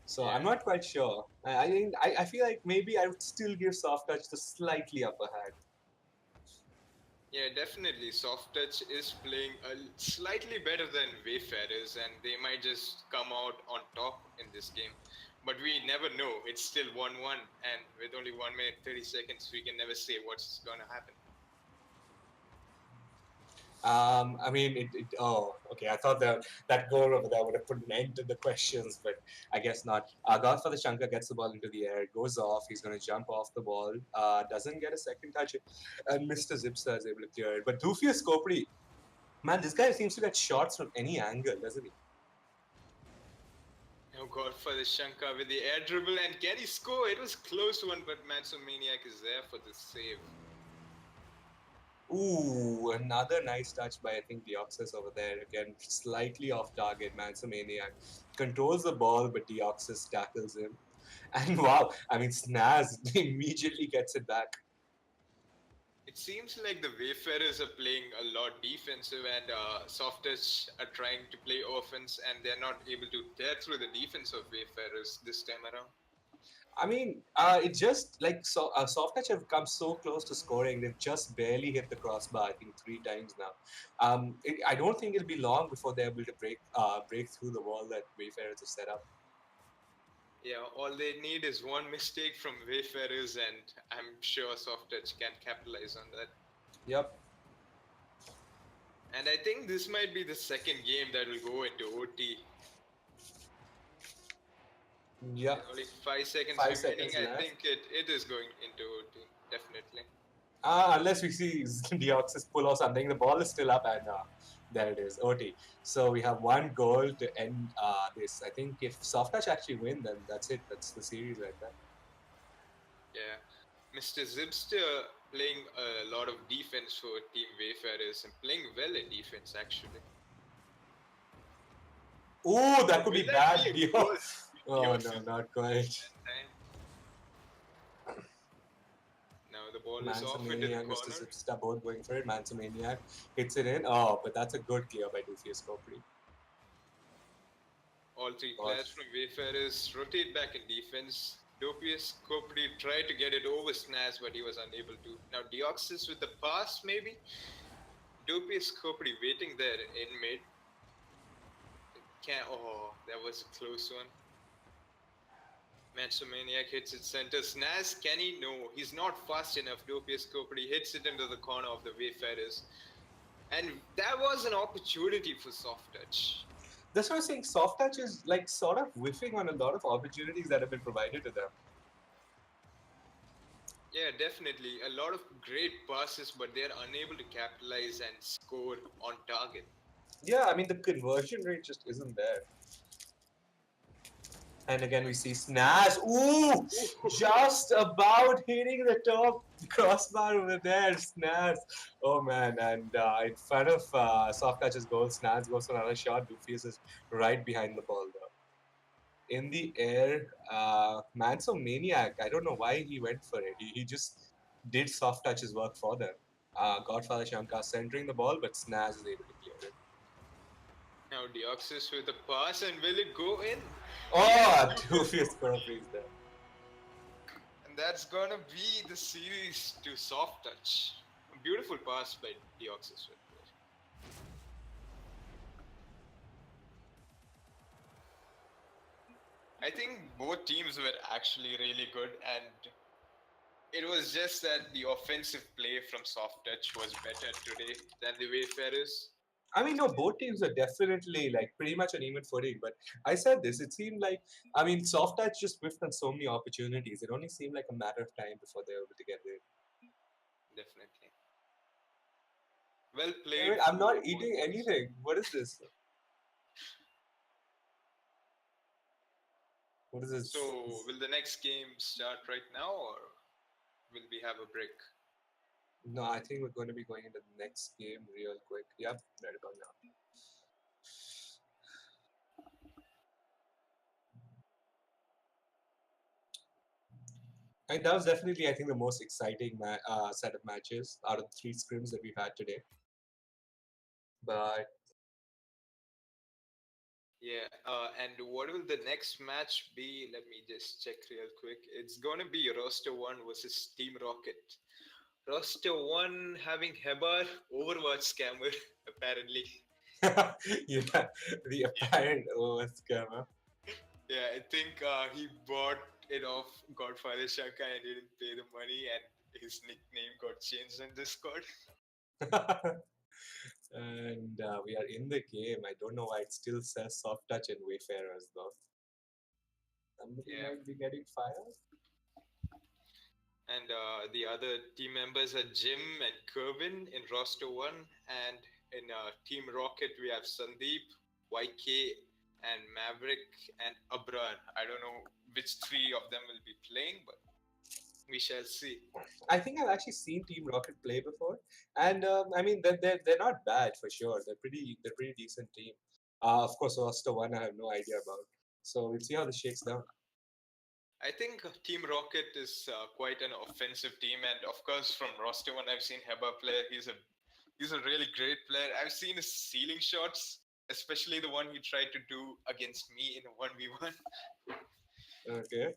So I'm not quite sure. I feel like maybe I would still give Soft Touch the slightly upper hand. Yeah, definitely. Soft Touch is playing slightly better than Wayfarers, and they might just come out on top in this game. But we never know. It's still 1-1, and with only 1 minute 30 seconds, we can never say what's going to happen. I mean, oh, okay. I thought that goal over there would have put an end to the questions, but I guess not. Godfather Shankar gets the ball into the air, goes off. He's going to jump off the ball, doesn't get a second touch, and Mr. Zipsa is able to clear it. But Doofius Kopri, man, this guy seems to get shots from any angle, doesn't he? Oh, Godfather Shankar with the air dribble, and can he score? It was close one, but Mansomaniac is there for the save. Ooh, another nice touch by I think Deoxys over there. Again, slightly off target. Mansomaniac controls the ball, but Deoxys tackles him. And wow, I mean, Snaz immediately gets it back. It seems like the Wayfarers are playing a lot defensive, and Soft Touch are trying to play offense, and they're not able to tear through the defense of Wayfarers this time around. I mean, it just Soft Touch have come so close to scoring. They've just barely hit the crossbar. I think 3 times now. I don't think it'll be long before they're able to break through the wall that Wayfarers have set up. Yeah, all they need is one mistake from Wayfarers, and I'm sure Soft Touch can capitalize on that. Yep. And I think this might be the second game that will go into OT. Yeah. Only 5 seconds remaining. I think it is going into OT, definitely. Unless we see Deoxys pull or something, the ball is still up, and There it is, OT. So we have one goal to end this. I think if Soft Touch actually win, then that's it. That's the series right there. Yeah. Mr. Zibster playing a lot of defense for Team Wayfarers and playing well in defense actually. Ooh, that could Will be that bad, be a Dio. goal? Oh no, not quite. Now the ball is off into the Mansomania and Mr. corner. Zipsta both going for it. Mansomania hits it in. Oh, but that's a good clear by Doofius Copley. All three Gosh. players from Wayfarers rotate back in defense. Dopius Copley tried to get it over Snaz, but he was unable to. Now Deoxys with the pass, maybe? Dopius Copley waiting there in mid. Oh, that was a close one. Mansomaniac hits it center. Snaz, can he? No, he's not fast enough. Dopius Copley hits it into the corner of the Wayfarers. And that was an opportunity for Soft Touch. That's why I'm saying Soft Touch is like sort of whiffing on a lot of opportunities that have been provided to them. Yeah, definitely. A lot of great passes, but they're unable to capitalize and score on target. Yeah, I mean, the conversion rate just isn't there. And again, we see Snaz. Ooh, just about hitting the top crossbar over there. Snaz. Oh man, and in front of Soft Touch's goal, Snaz goes for another shot. Doofius is right behind the ball though. In the air, Mansomaniac. I don't know why he went for it. He just did Soft Touch's work for them. Godfather Shankar centering the ball, but Snaz is able to clear it. Now Deoxys with a pass, and will it go in? Oh, Doofius freeze there. And that's gonna be the series to Soft Touch. A beautiful pass by Deoxys. I think both teams were actually really good, and it was just that the offensive play from Soft Touch was better today than the Wayfarers. I mean, no, both teams are definitely like pretty much on even footing. But I said this, it seemed like, I mean, Soft Touch just whiffed on so many opportunities. It only seemed like a matter of time before they were able to get it. Definitely. Well I played. mean, I'm for not both eating teams. anything. What is this? What is this? So, will the next game start right now, or will we have a break? No, I think we're going to be going into the next game real quick. Yep, right about now. And that was definitely, I think, the most exciting set of matches out of the 3 scrims that we've had today. But Yeah, and what will the next match be? Let me just check real quick. It's going to be Roster 1 versus Team Rocket. Roster 1 having Hebar, Overwatch scammer, apparently. yeah, the apparent scammer. Yeah, I think he bought it off Godfather Shaka and didn't pay the money, and his nickname got changed in Discord. And we are in the game. I don't know why it still says Soft Touch and Wayfarers though. Somebody might be getting fired. And the other team members are Jim and Kervin in roster 1, and in Team Rocket we have Sandeep, YK, and Maverick and Abrar. I don't know which 3 of them will be playing, but we shall see. I think I've actually seen Team Rocket play before, and I mean they're not bad for sure. They're pretty decent team. Of course, roster 1 I have no idea about. So we'll see how this shakes down. I think Team Rocket is quite an offensive team, and of course from roster 1 I've seen Heba play. He's a really great player. I've seen his ceiling shots, especially the one he tried to do against me in a 1v1. Okay.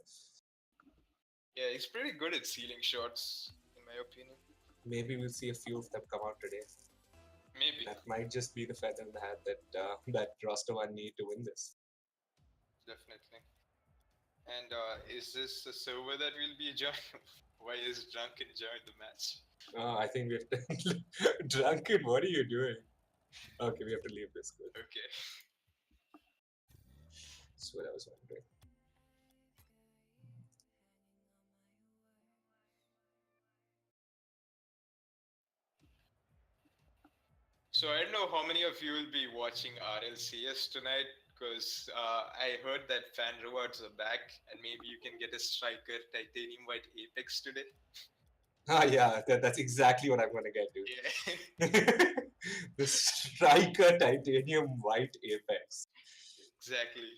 Yeah, he's pretty good at ceiling shots, in my opinion. Maybe we'll see a few of them come out today. Maybe. That might just be the feather in the hat that roster 1 need to win this. Definitely. And is this a server that we'll be joining? Why is Drunken joined the match? I think we have to. Drunken, what are you doing? Okay, we have to leave this. Good. Okay. That's what I was wondering. So I don't know how many of you will be watching RLCS tonight, because I heard that fan rewards are back, and maybe you can get a striker titanium white Apex today. Yeah, that's exactly what I'm going to get to. Yeah, The striker titanium white Apex. exactly.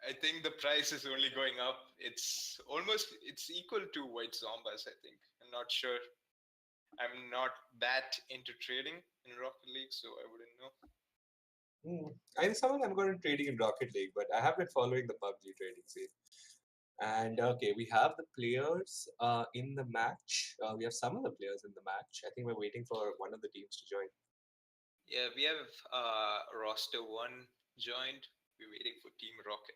I think the price is only going up. It's equal to white Zombas, I think. I'm not sure. I'm not that into trading in Rocket League, so I wouldn't know. I think some of them got in trading in Rocket League, but I have been following the PUBG trading scene. And okay, we have the players in the match. We have some of the players in the match. I think we're waiting for one of the teams to join. Yeah, we have roster 1 joined. We're waiting for Team Rocket.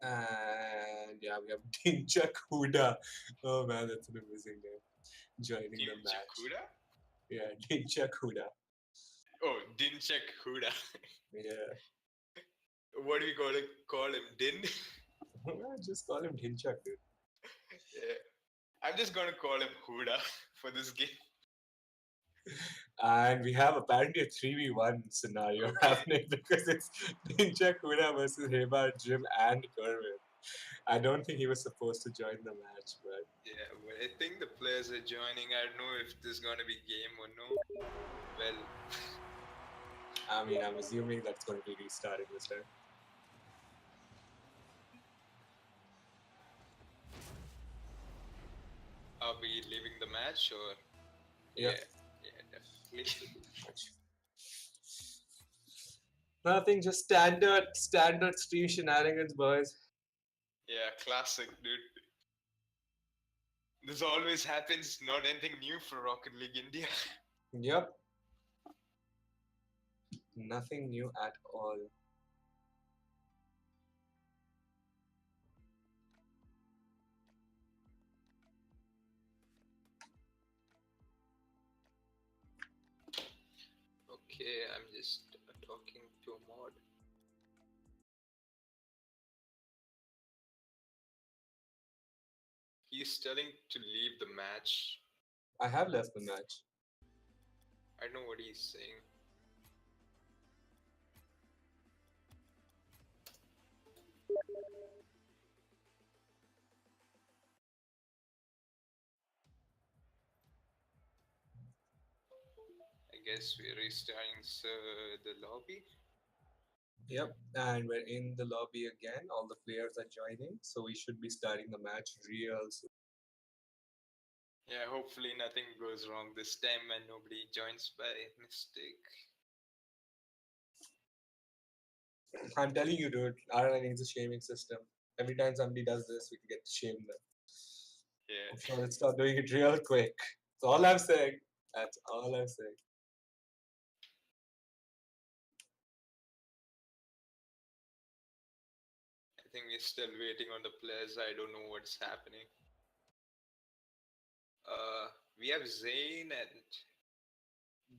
And yeah, we have Dinchak Huda. Oh man, that's an amazing name. Joining Team the match. Chakuda? Yeah, Dinchak Huda. Oh, Dinchak Huda. Yeah. What do we gotta call him? Din? Just call him Dinchak, dude. Yeah. I'm just gonna call him Huda for this game. And we have apparently a 3v1 scenario happening because it's Dinchak Huda versus Heba, Jim, and Kerwin. I don't think he was supposed to join the match, but Yeah, but I think the players are joining. I don't know if this is gonna be game or no. Well, I mean, I'm assuming that's going to be restarting this time. are we leaving the match or? Yeah. Yeah, definitely. Nothing, just standard stream shenanigans, boys. Yeah, classic, dude. This always happens. Not anything new for Rocket League India. Yep. Nothing new at all. Okay, I'm just talking to a mod. He's telling to leave the match. I have left the match. I don't know what he's saying. I guess we're restarting the lobby. Yep, and we're in the lobby again. All the players are joining, so we should be starting the match real soon. Yeah, hopefully nothing goes wrong this time and nobody joins by mistake. I'm telling you, dude, RLI needs a shaming system. Every time somebody does this, we can get to shame them. Yeah. So let's start doing it real quick. That's all I'm saying. That's all I'm saying. I think we're still waiting on the players. I don't know what's happening. We have Zayn and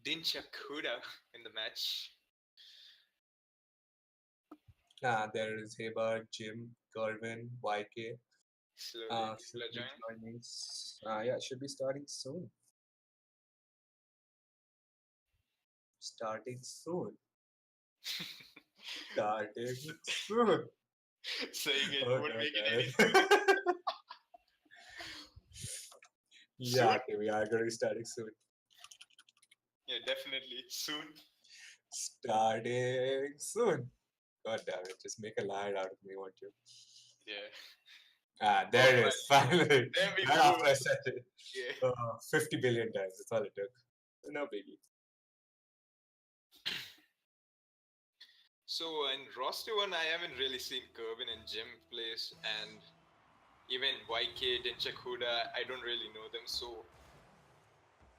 Dinchakuda in the match. There is Hebar, Jim, Gervin, YK. Slowly Should people are be joining. joining. Yeah, it should be starting soon. Starting soon. Starting soon. Saying it Oh, won't God, make it damn any. it. Yeah, Soon? okay, we are going to be starting soon. Yeah, definitely soon. Starting soon. God damn it, just make a liar out of me, won't you? Yeah. There it Oh, is, finally. there we Right go. after I said it. Yeah. 50 billion times, that's all it took. No biggie. So in roster 1, I haven't really seen Kervin and Jim plays, and even YK, Dinchakuda, I don't really know them, so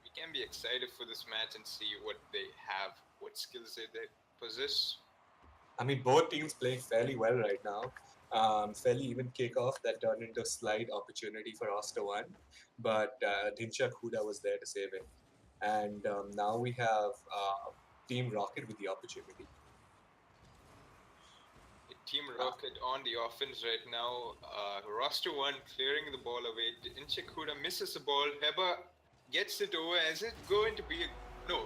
we can be excited for this match and see what they have, what skills they possess. I mean, both teams playing fairly well right now. Fairly even kickoff that turned into a slight opportunity for roster 1, but Dinchak Huda was there to save it. And now we have Team Rocket with the opportunity. Team Rocket on the offense right now. Roster 1 clearing the ball away. Inchikuda misses the ball. Heba gets it over. Is it going to be a... No,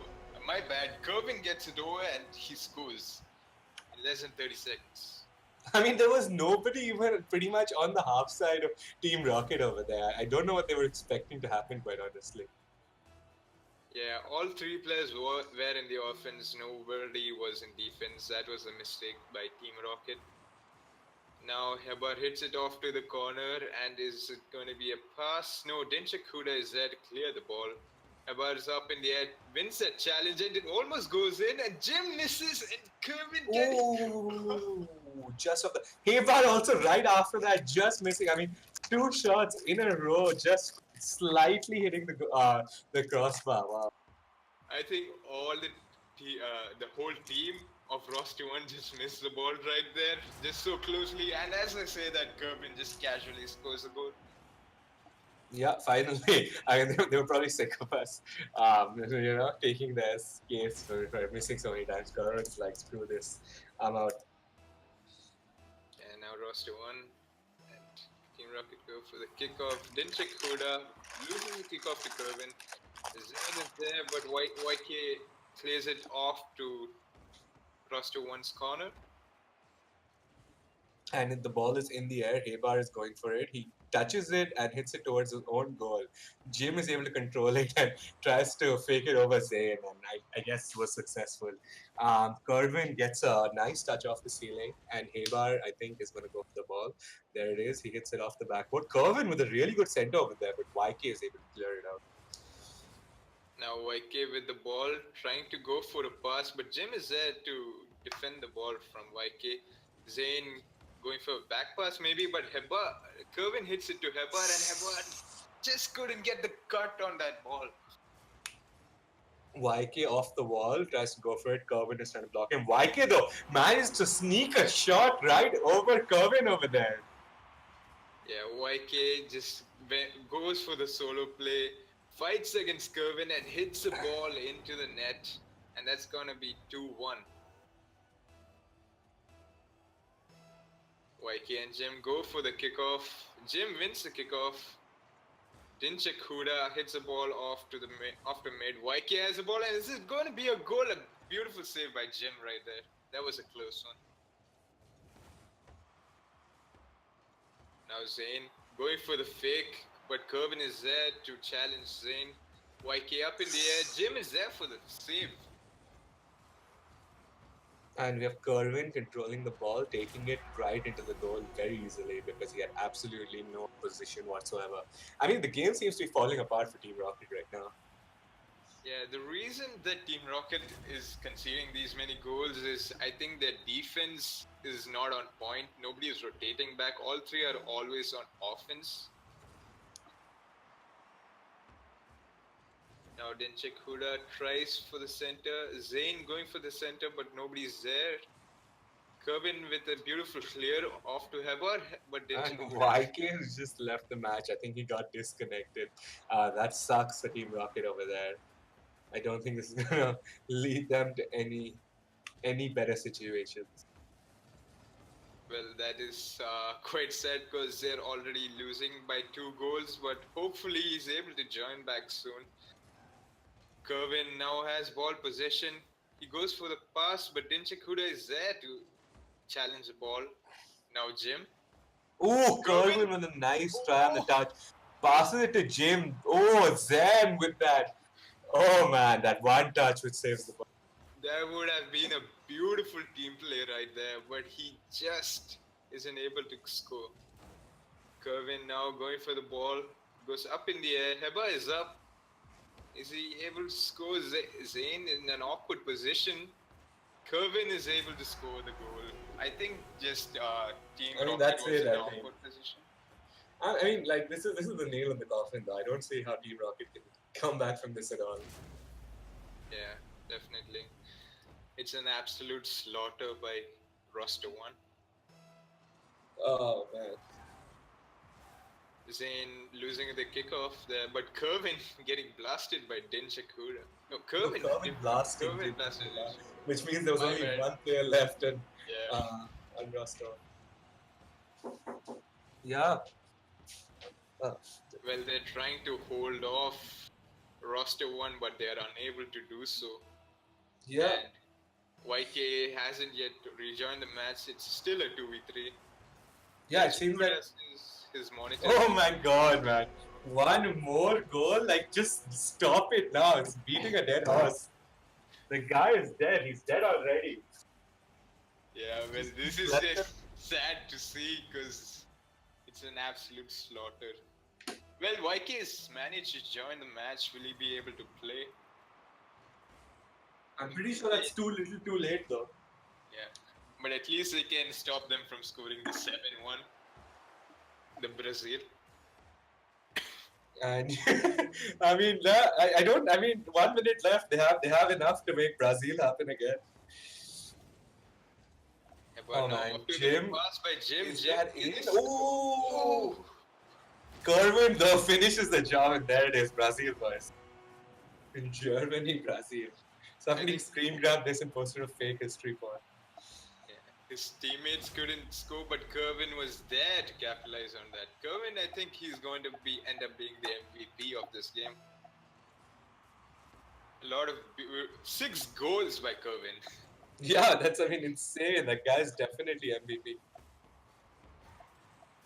my bad. Kervin gets it over and he scores in less than 30 seconds. I mean, there was nobody even pretty much on the half side of Team Rocket over there. I don't know what they were expecting to happen, quite honestly. Yeah, all three players were in the offense. Nobody was in defense. That was a mistake by Team Rocket. Now Hebar hits it off to the corner, and is it going to be a pass? No, Dinchakuda is there to clear the ball. Hebar is up in the air, wins that challenge, and it almost goes in, and Jim misses, and Kervin gets Ooh, just off the. Hebar also right after that, just missing. I mean, two shots in a row, just slightly hitting the crossbar. Wow. I think all the whole team of roster 1 just missed the ball right there, just so closely, and as I say that, Kervin just casually scores a goal. Yeah, finally. I mean, they were probably sick of us, taking their case for missing so many times. Current's like, screw this, I'm out. And now roster 1 and Team Rocket go for the kickoff. Dinchik Huda loses the kickoff to Kervin. Zain is there, but YK clears it off to roster 1's corner. And the ball is in the air. Hebar is going for it. He touches it and hits it towards his own goal. Jim is able to control it and tries to fake it over Zayn, and I guess was successful. Kervin gets a nice touch off the ceiling, and Hebar, I think, is going to go for the ball. There it is. He hits it off the backboard. Kervin with a really good center over there, but YK is able to clear it out. Now YK with the ball, trying to go for a pass, but Jim is there to defend the ball from YK. Zayn going for a back pass maybe, but Kervin hits it to Hebar, and Hebar just couldn't get the cut on that ball. YK off the wall, tries to go for it. Kervin is trying to block him. YK, though, managed to sneak a shot right over Kervin over there. Yeah, YK just goes for the solo play, fights against Kervin, and hits the ball into the net, and that's going to be 2-1. YK and Jim go for the kickoff. Jim wins the kickoff. Dinchik Huda hits the ball off to mid. YK has the ball, and this is going to be a goal. A beautiful save by Jim right there. That was a close one. Now Zayn going for the fake, but Kervin is there to challenge Zayn. YK up in the air. Jim is there for the save. And we have Kervin controlling the ball, taking it right into the goal very easily because he had absolutely no position whatsoever. I mean, the game seems to be falling apart for Team Rocket right now. Yeah, the reason that Team Rocket is conceding these many goals is I think their defense is not on point. Nobody is rotating back. All three are always on offense. Now Dinchik Huda tries for the center. Zayn going for the center, but nobody's there. Kervin with a beautiful clear off to Hebar, but Dinchik And Huda... YK has just left the match. I think he got disconnected. That sucks for Team Rocket over there. I don't think this is going to lead them to any better situations. Well, that is quite sad because they're already losing by 2 goals, but hopefully he's able to join back soon. Kervin now has ball possession. He goes for the pass, but Dinchik Huda is there to challenge the ball. Now Jim. Ooh, Kervin with a nice try on the touch. Passes it to Jim. Oh, Zen with that. Oh man, that one touch which saves the ball. That would have been a beautiful team play right there, but he just isn't able to score. Kervin now going for the ball, goes up in the air. Heba is up. Is he able to score? Zayn in an awkward position. Kervin is able to score the goal. I think just Team Rocket that's was it, in an I think. awkward position. I mean, like this is the nail in the coffin, though. I don't see how Team Rocket can come back from this at all. Yeah, definitely. It's an absolute slaughter by roster 1. Oh man. Zayn losing the kickoff there, but Kervin getting blasted by Dinjakuda. No, No, Kervin. Kervin blasting Kervin did, blasted Dinjakuda. which means there was My only bad. one player left and Yeah. on roster. Yeah. Uh, Well, they're trying to hold off roster one, but they are unable to do so. yeah. And YK hasn't yet rejoined the match. It's still a 2v3. Yeah, it seems that. His monitor. Oh my god, man. One more goal? Like, just stop it now. It's beating a dead horse. The guy is dead. He's dead already. Yeah, well, this is let just sad to see because it's an absolute slaughter. Well, YK has managed to join the match. Will he be able to play? I'm pretty sure that's too little too late, though. Yeah, but at least they can stop them from scoring the 7-1. The Brazil. And I mean, I don't. I mean, 1 minute left. They have enough to make Brazil happen again. Yeah, but Oh now man, after Jim. the pass by Jim. Is Jim that in? is- Oh! Kervin though finishes the job, and there it is, Brazil, boys. In Germany, Brazil. Somebody screen grabbed this and posted a fake history point. Yeah, his teammates couldn't score, but Kervin was there to capitalize on that. Kervin, I think he's going to end up being the MVP of this game. A lot of 6 goals by Kervin. Yeah, that's insane. That guy's definitely MVP.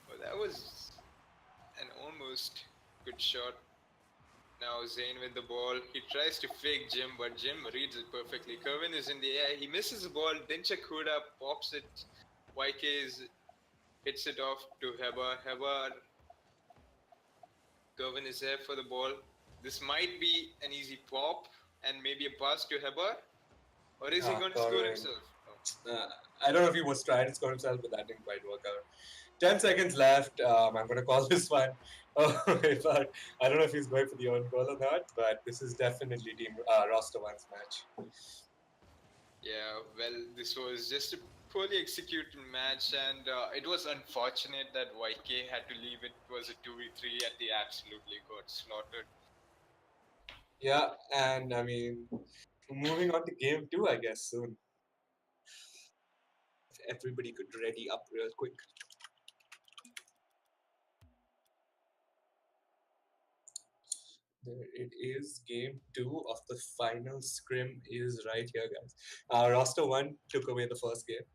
Well, that was an almost good shot. Now Zayn with the ball. He tries to fake Jim, but Jim reads it perfectly. Kervin is in the air. He misses the ball. Dinchakuda pops it. YK hits it off to Heber. Kervin is there for the ball. This might be an easy pop and maybe a pass to Heber. Or is he going to score himself? No. I don't know if he was trying to score himself, but that didn't quite work out. 10 seconds left. I'm going to call this one. Oh, but I don't know if he's going for the own goal or not, but this is definitely team roster one's match. Yeah, well, this was just a poorly executed match, and it was unfortunate that YK had to leave. It was a 2v3, and they absolutely got slaughtered. Yeah, and I mean, moving on to game 2, I guess, soon. If everybody could ready up real quick. There it is. Game 2 of the final scrim is right here, guys. Roster 1 took away the first game.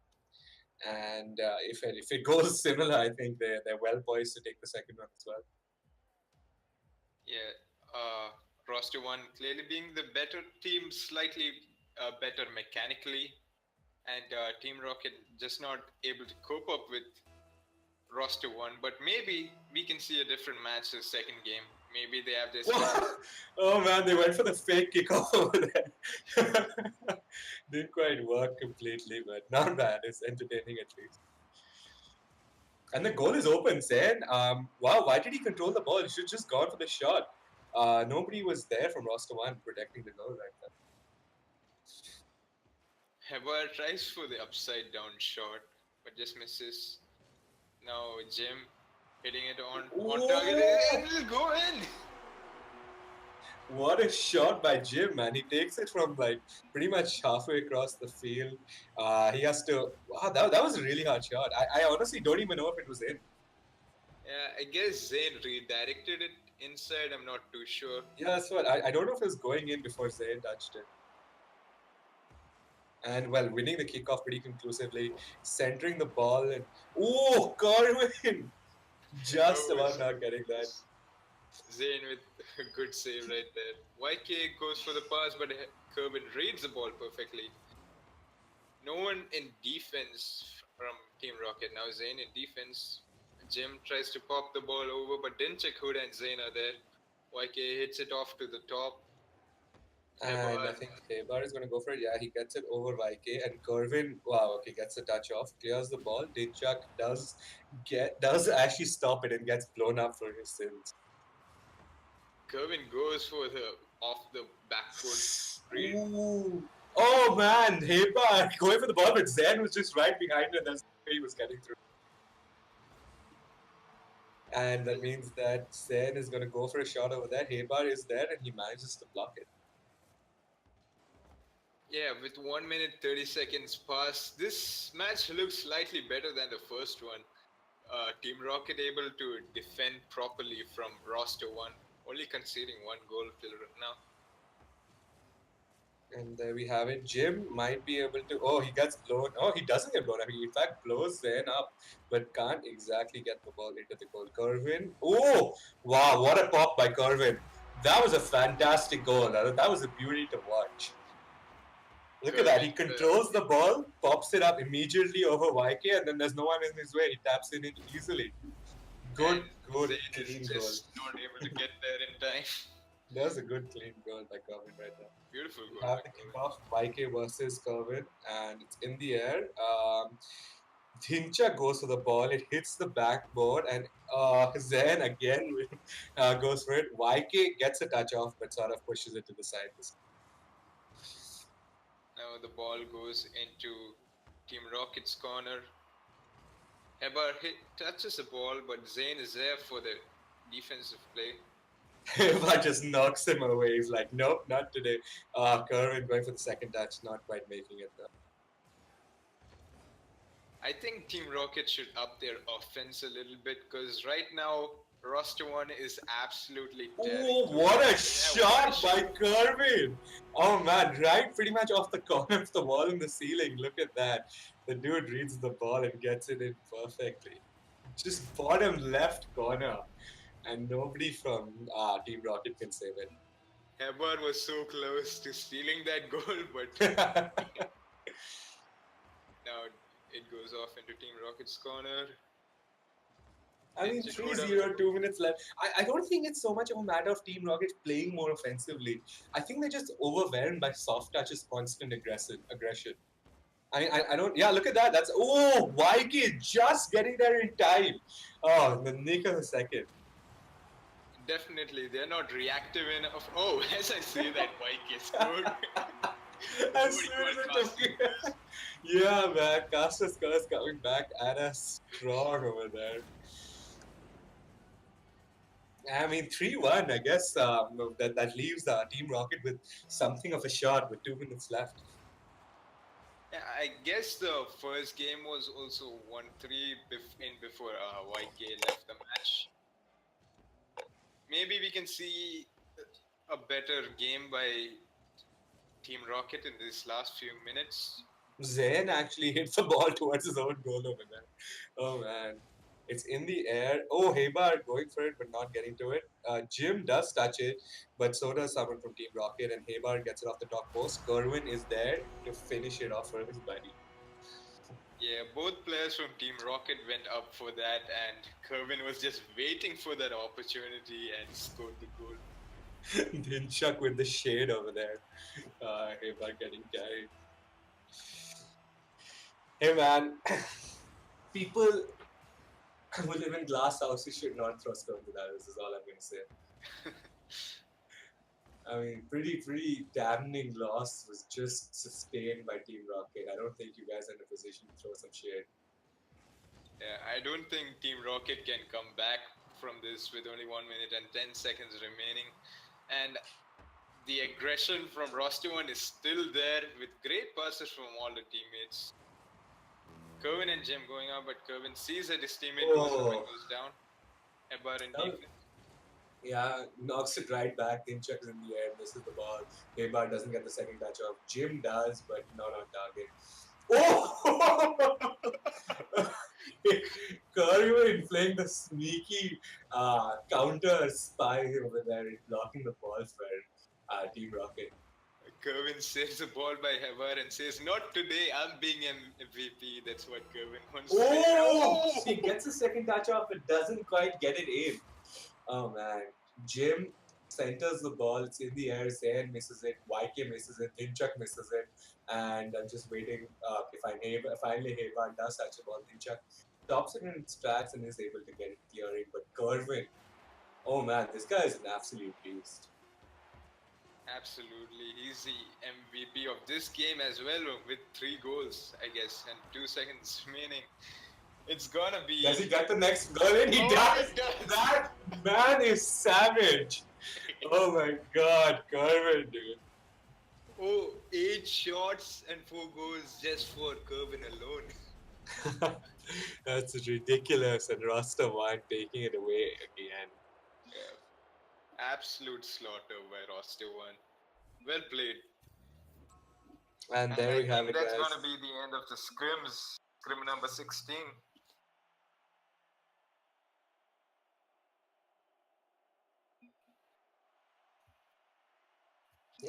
And if it goes similar, I think they're well poised to take the second one as well. Yeah, roster 1 clearly being the better team, slightly better mechanically, and Team Rocket just not able to cope up with roster 1. But maybe we can see a different match the second game. Maybe they have this. Oh man, they went for the fake kickoff over there. Didn't quite work completely, but not bad. It's entertaining at least. And the goal is open, Zayn. Wow, why did he control the ball? He should just gone for the shot. Nobody was there from roster 1 protecting the goal right there. Heber tries for the upside down shot, but just misses. Now Jim hitting it on target. It'll go in. What a shot by Jim, man. He takes it from like pretty much halfway across the field. He has to. Wow, that was a really hard shot. I honestly don't even know if it was in. Yeah, I guess Zayn redirected it inside. I'm not too sure. Yeah, that's what. I don't know if it was going in before Zayn touched it. And well, winning the kickoff pretty conclusively, centering the ball, and oh, Corwin! Just about not getting that. Zayn with a good save right there. YK goes for the pass, but Kervin reads the ball perfectly. No one in defense from Team Rocket. Now Zayn in defense. Jim tries to pop the ball over, but didn't check Huda and Zayn are there. YK hits it off to the top. And I think Hebar is going to go for it. Yeah, he gets it over YK. And Kervin, wow, okay, gets a touch off, clears the ball. Dinchak does actually stop it and gets blown up for his sins. Kervin goes for the off the back foot. Ooh. Oh man, Hebar going for the ball, but Zayn was just right behind him. That's where he was getting through. And that means that Zen is going to go for a shot over there. Hebar is there and he manages to block it. Yeah, with 1 minute 30 seconds past, this match looks slightly better than the first one. Team Rocket able to defend properly from roster 1, only conceding 1 goal till now. And there we have it. Jim might be able to. Oh, he gets blown. Oh, he doesn't get blown. I mean, in fact, blows Zen up, but can't exactly get the ball into the goal. Kervin. Oh, wow. What a pop by Kervin. That was a fantastic goal. That was a beauty to watch. Look at that. He controls the ball, pops it up immediately over YK, and then there's no one in his way. He taps it in easily. Good, Zayn is clean goal. just not able to get there in time. That was a good, clean goal by Kervin right there. Beautiful We goal have by the Kervin. kickoff, YK versus Kervin, and it's in the air. Dhincha goes for the ball, it hits the backboard, and Zen again goes for it. YK gets a touch off, but sort of pushes it to the side. Now the ball goes into Team Rocket's corner. Hebar touches the ball, but Zayn is there for the defensive play. Eva just knocks him away. He's like, nope, not today. Kervin going for the second touch, not quite making it though. I think Team Rocket should up their offense a little bit because right now roster 1 is absolutely tearing. Oh, what a shot by Kervin! Oh man, right pretty much off the corner of the wall in the ceiling. Look at that. The dude reads the ball and gets it in perfectly. Just bottom left corner. And nobody from Team Rocket can save it. Hebar was so close to stealing that goal, but now it goes off into Team Rocket's corner. I mean, 3-0, 2 minutes left. I don't think it's so much of a matter of Team Rocket playing more offensively. I think they're just overwhelmed by soft touches, constant aggression. I don't. Yeah, look at that. That's YK just getting there in time. Oh, in the nick of a second. Definitely, they're not reactive enough. Oh, as I say that, YK scored. As soon as it yeah, man. Caster's curse coming back at us strong over there. I mean, 3-1, I guess that leaves Team Rocket with something of a shot with 2 minutes left. Yeah, I guess the first game was also 1-3 before YK left the match. Maybe we can see a better game by Team Rocket in these last few minutes. Zayn actually hits the ball towards his own goal over there. Oh, man. It's in the air. Oh, Hebar going for it but not getting to it. Jim does touch it, but so does someone from Team Rocket, and Hebar gets it off the top post. Kervin is there to finish it off for his buddy. Yeah, both players from Team Rocket went up for that, and Kervin was just waiting for that opportunity and scored the goal. Dinchak with the shade over there. Hebar getting carried. Hey man, people who live in glass houses should not throw stones at others, is all I'm going to say. I mean, pretty damning loss was just sustained by Team Rocket. I don't think you guys are in a position to throw some shade. Yeah, I don't think Team Rocket can come back from this with only 1 minute and 10 seconds remaining. And the aggression from roster 1 is still there with great passes from all the teammates. Kervin and Jim going up, but Kervin sees that his teammate goes down. Hebar in defense. Yeah, knocks it right back. Dinchak is in the air, misses the ball. Hebar doesn't get the second touch off. Jim does, but not on target. Oh! Kervin playing the sneaky counter spy over there, blocking the ball for Team Rocket. Kervin saves the ball by Hebar and says, "Not today, I'm being MVP." That's what Kervin wants to say. Oh! He gets a second touch off, but doesn't quite get it in. Oh man. Jim centers the ball, it's in the air, Zayn misses it, YK misses it, Dinchak misses it, and I'm just waiting. Finally Hebar does touch the ball. Dinchak stops it in its tracks and is able to get it clearing. But Kervin, oh man, this guy is an absolute beast. Absolutely. He's the MVP of this game as well with 3 goals, I guess, and 2 seconds remaining. It's gonna be. Does he get the next goal in? He Oh, does! he does. That man is savage! Oh my god, Kervin, dude. Oh, 8 shots and 4 goals just for Kervin alone. That's ridiculous. And roster one taking it away again. Yeah. Absolute slaughter by roster one. Well played. And there I we have think it, that's guys. gonna be the end of the scrims. Scrim number 16.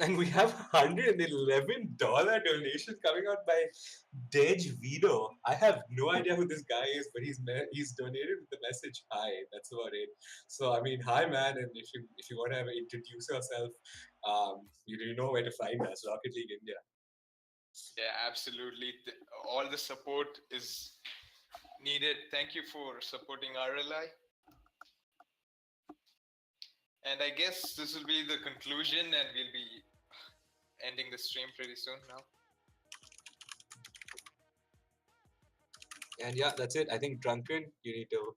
And we have $111 donation coming out by Dej Vito. I have no idea who this guy is, but he's donated with the message "Hi." That's about it. So I mean, hi man, and if you want to introduce yourself, you know where to find us, Rocket League India. Yeah, absolutely. All the support is needed. Thank you for supporting RLI. And I guess this will be the conclusion, and we'll be ending the stream pretty soon now. And yeah, that's it. I think Drunken, you need to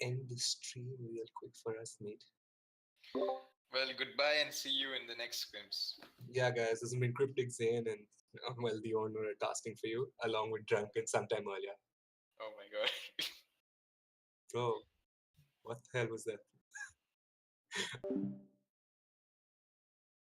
end the stream real quick for us, mate. Well, goodbye and see you in the next scrims. Yeah, guys, this has been Cryptic Zane and well, the owner casting for you, along with Drunken sometime earlier. Oh my god. Bro, what the hell was that?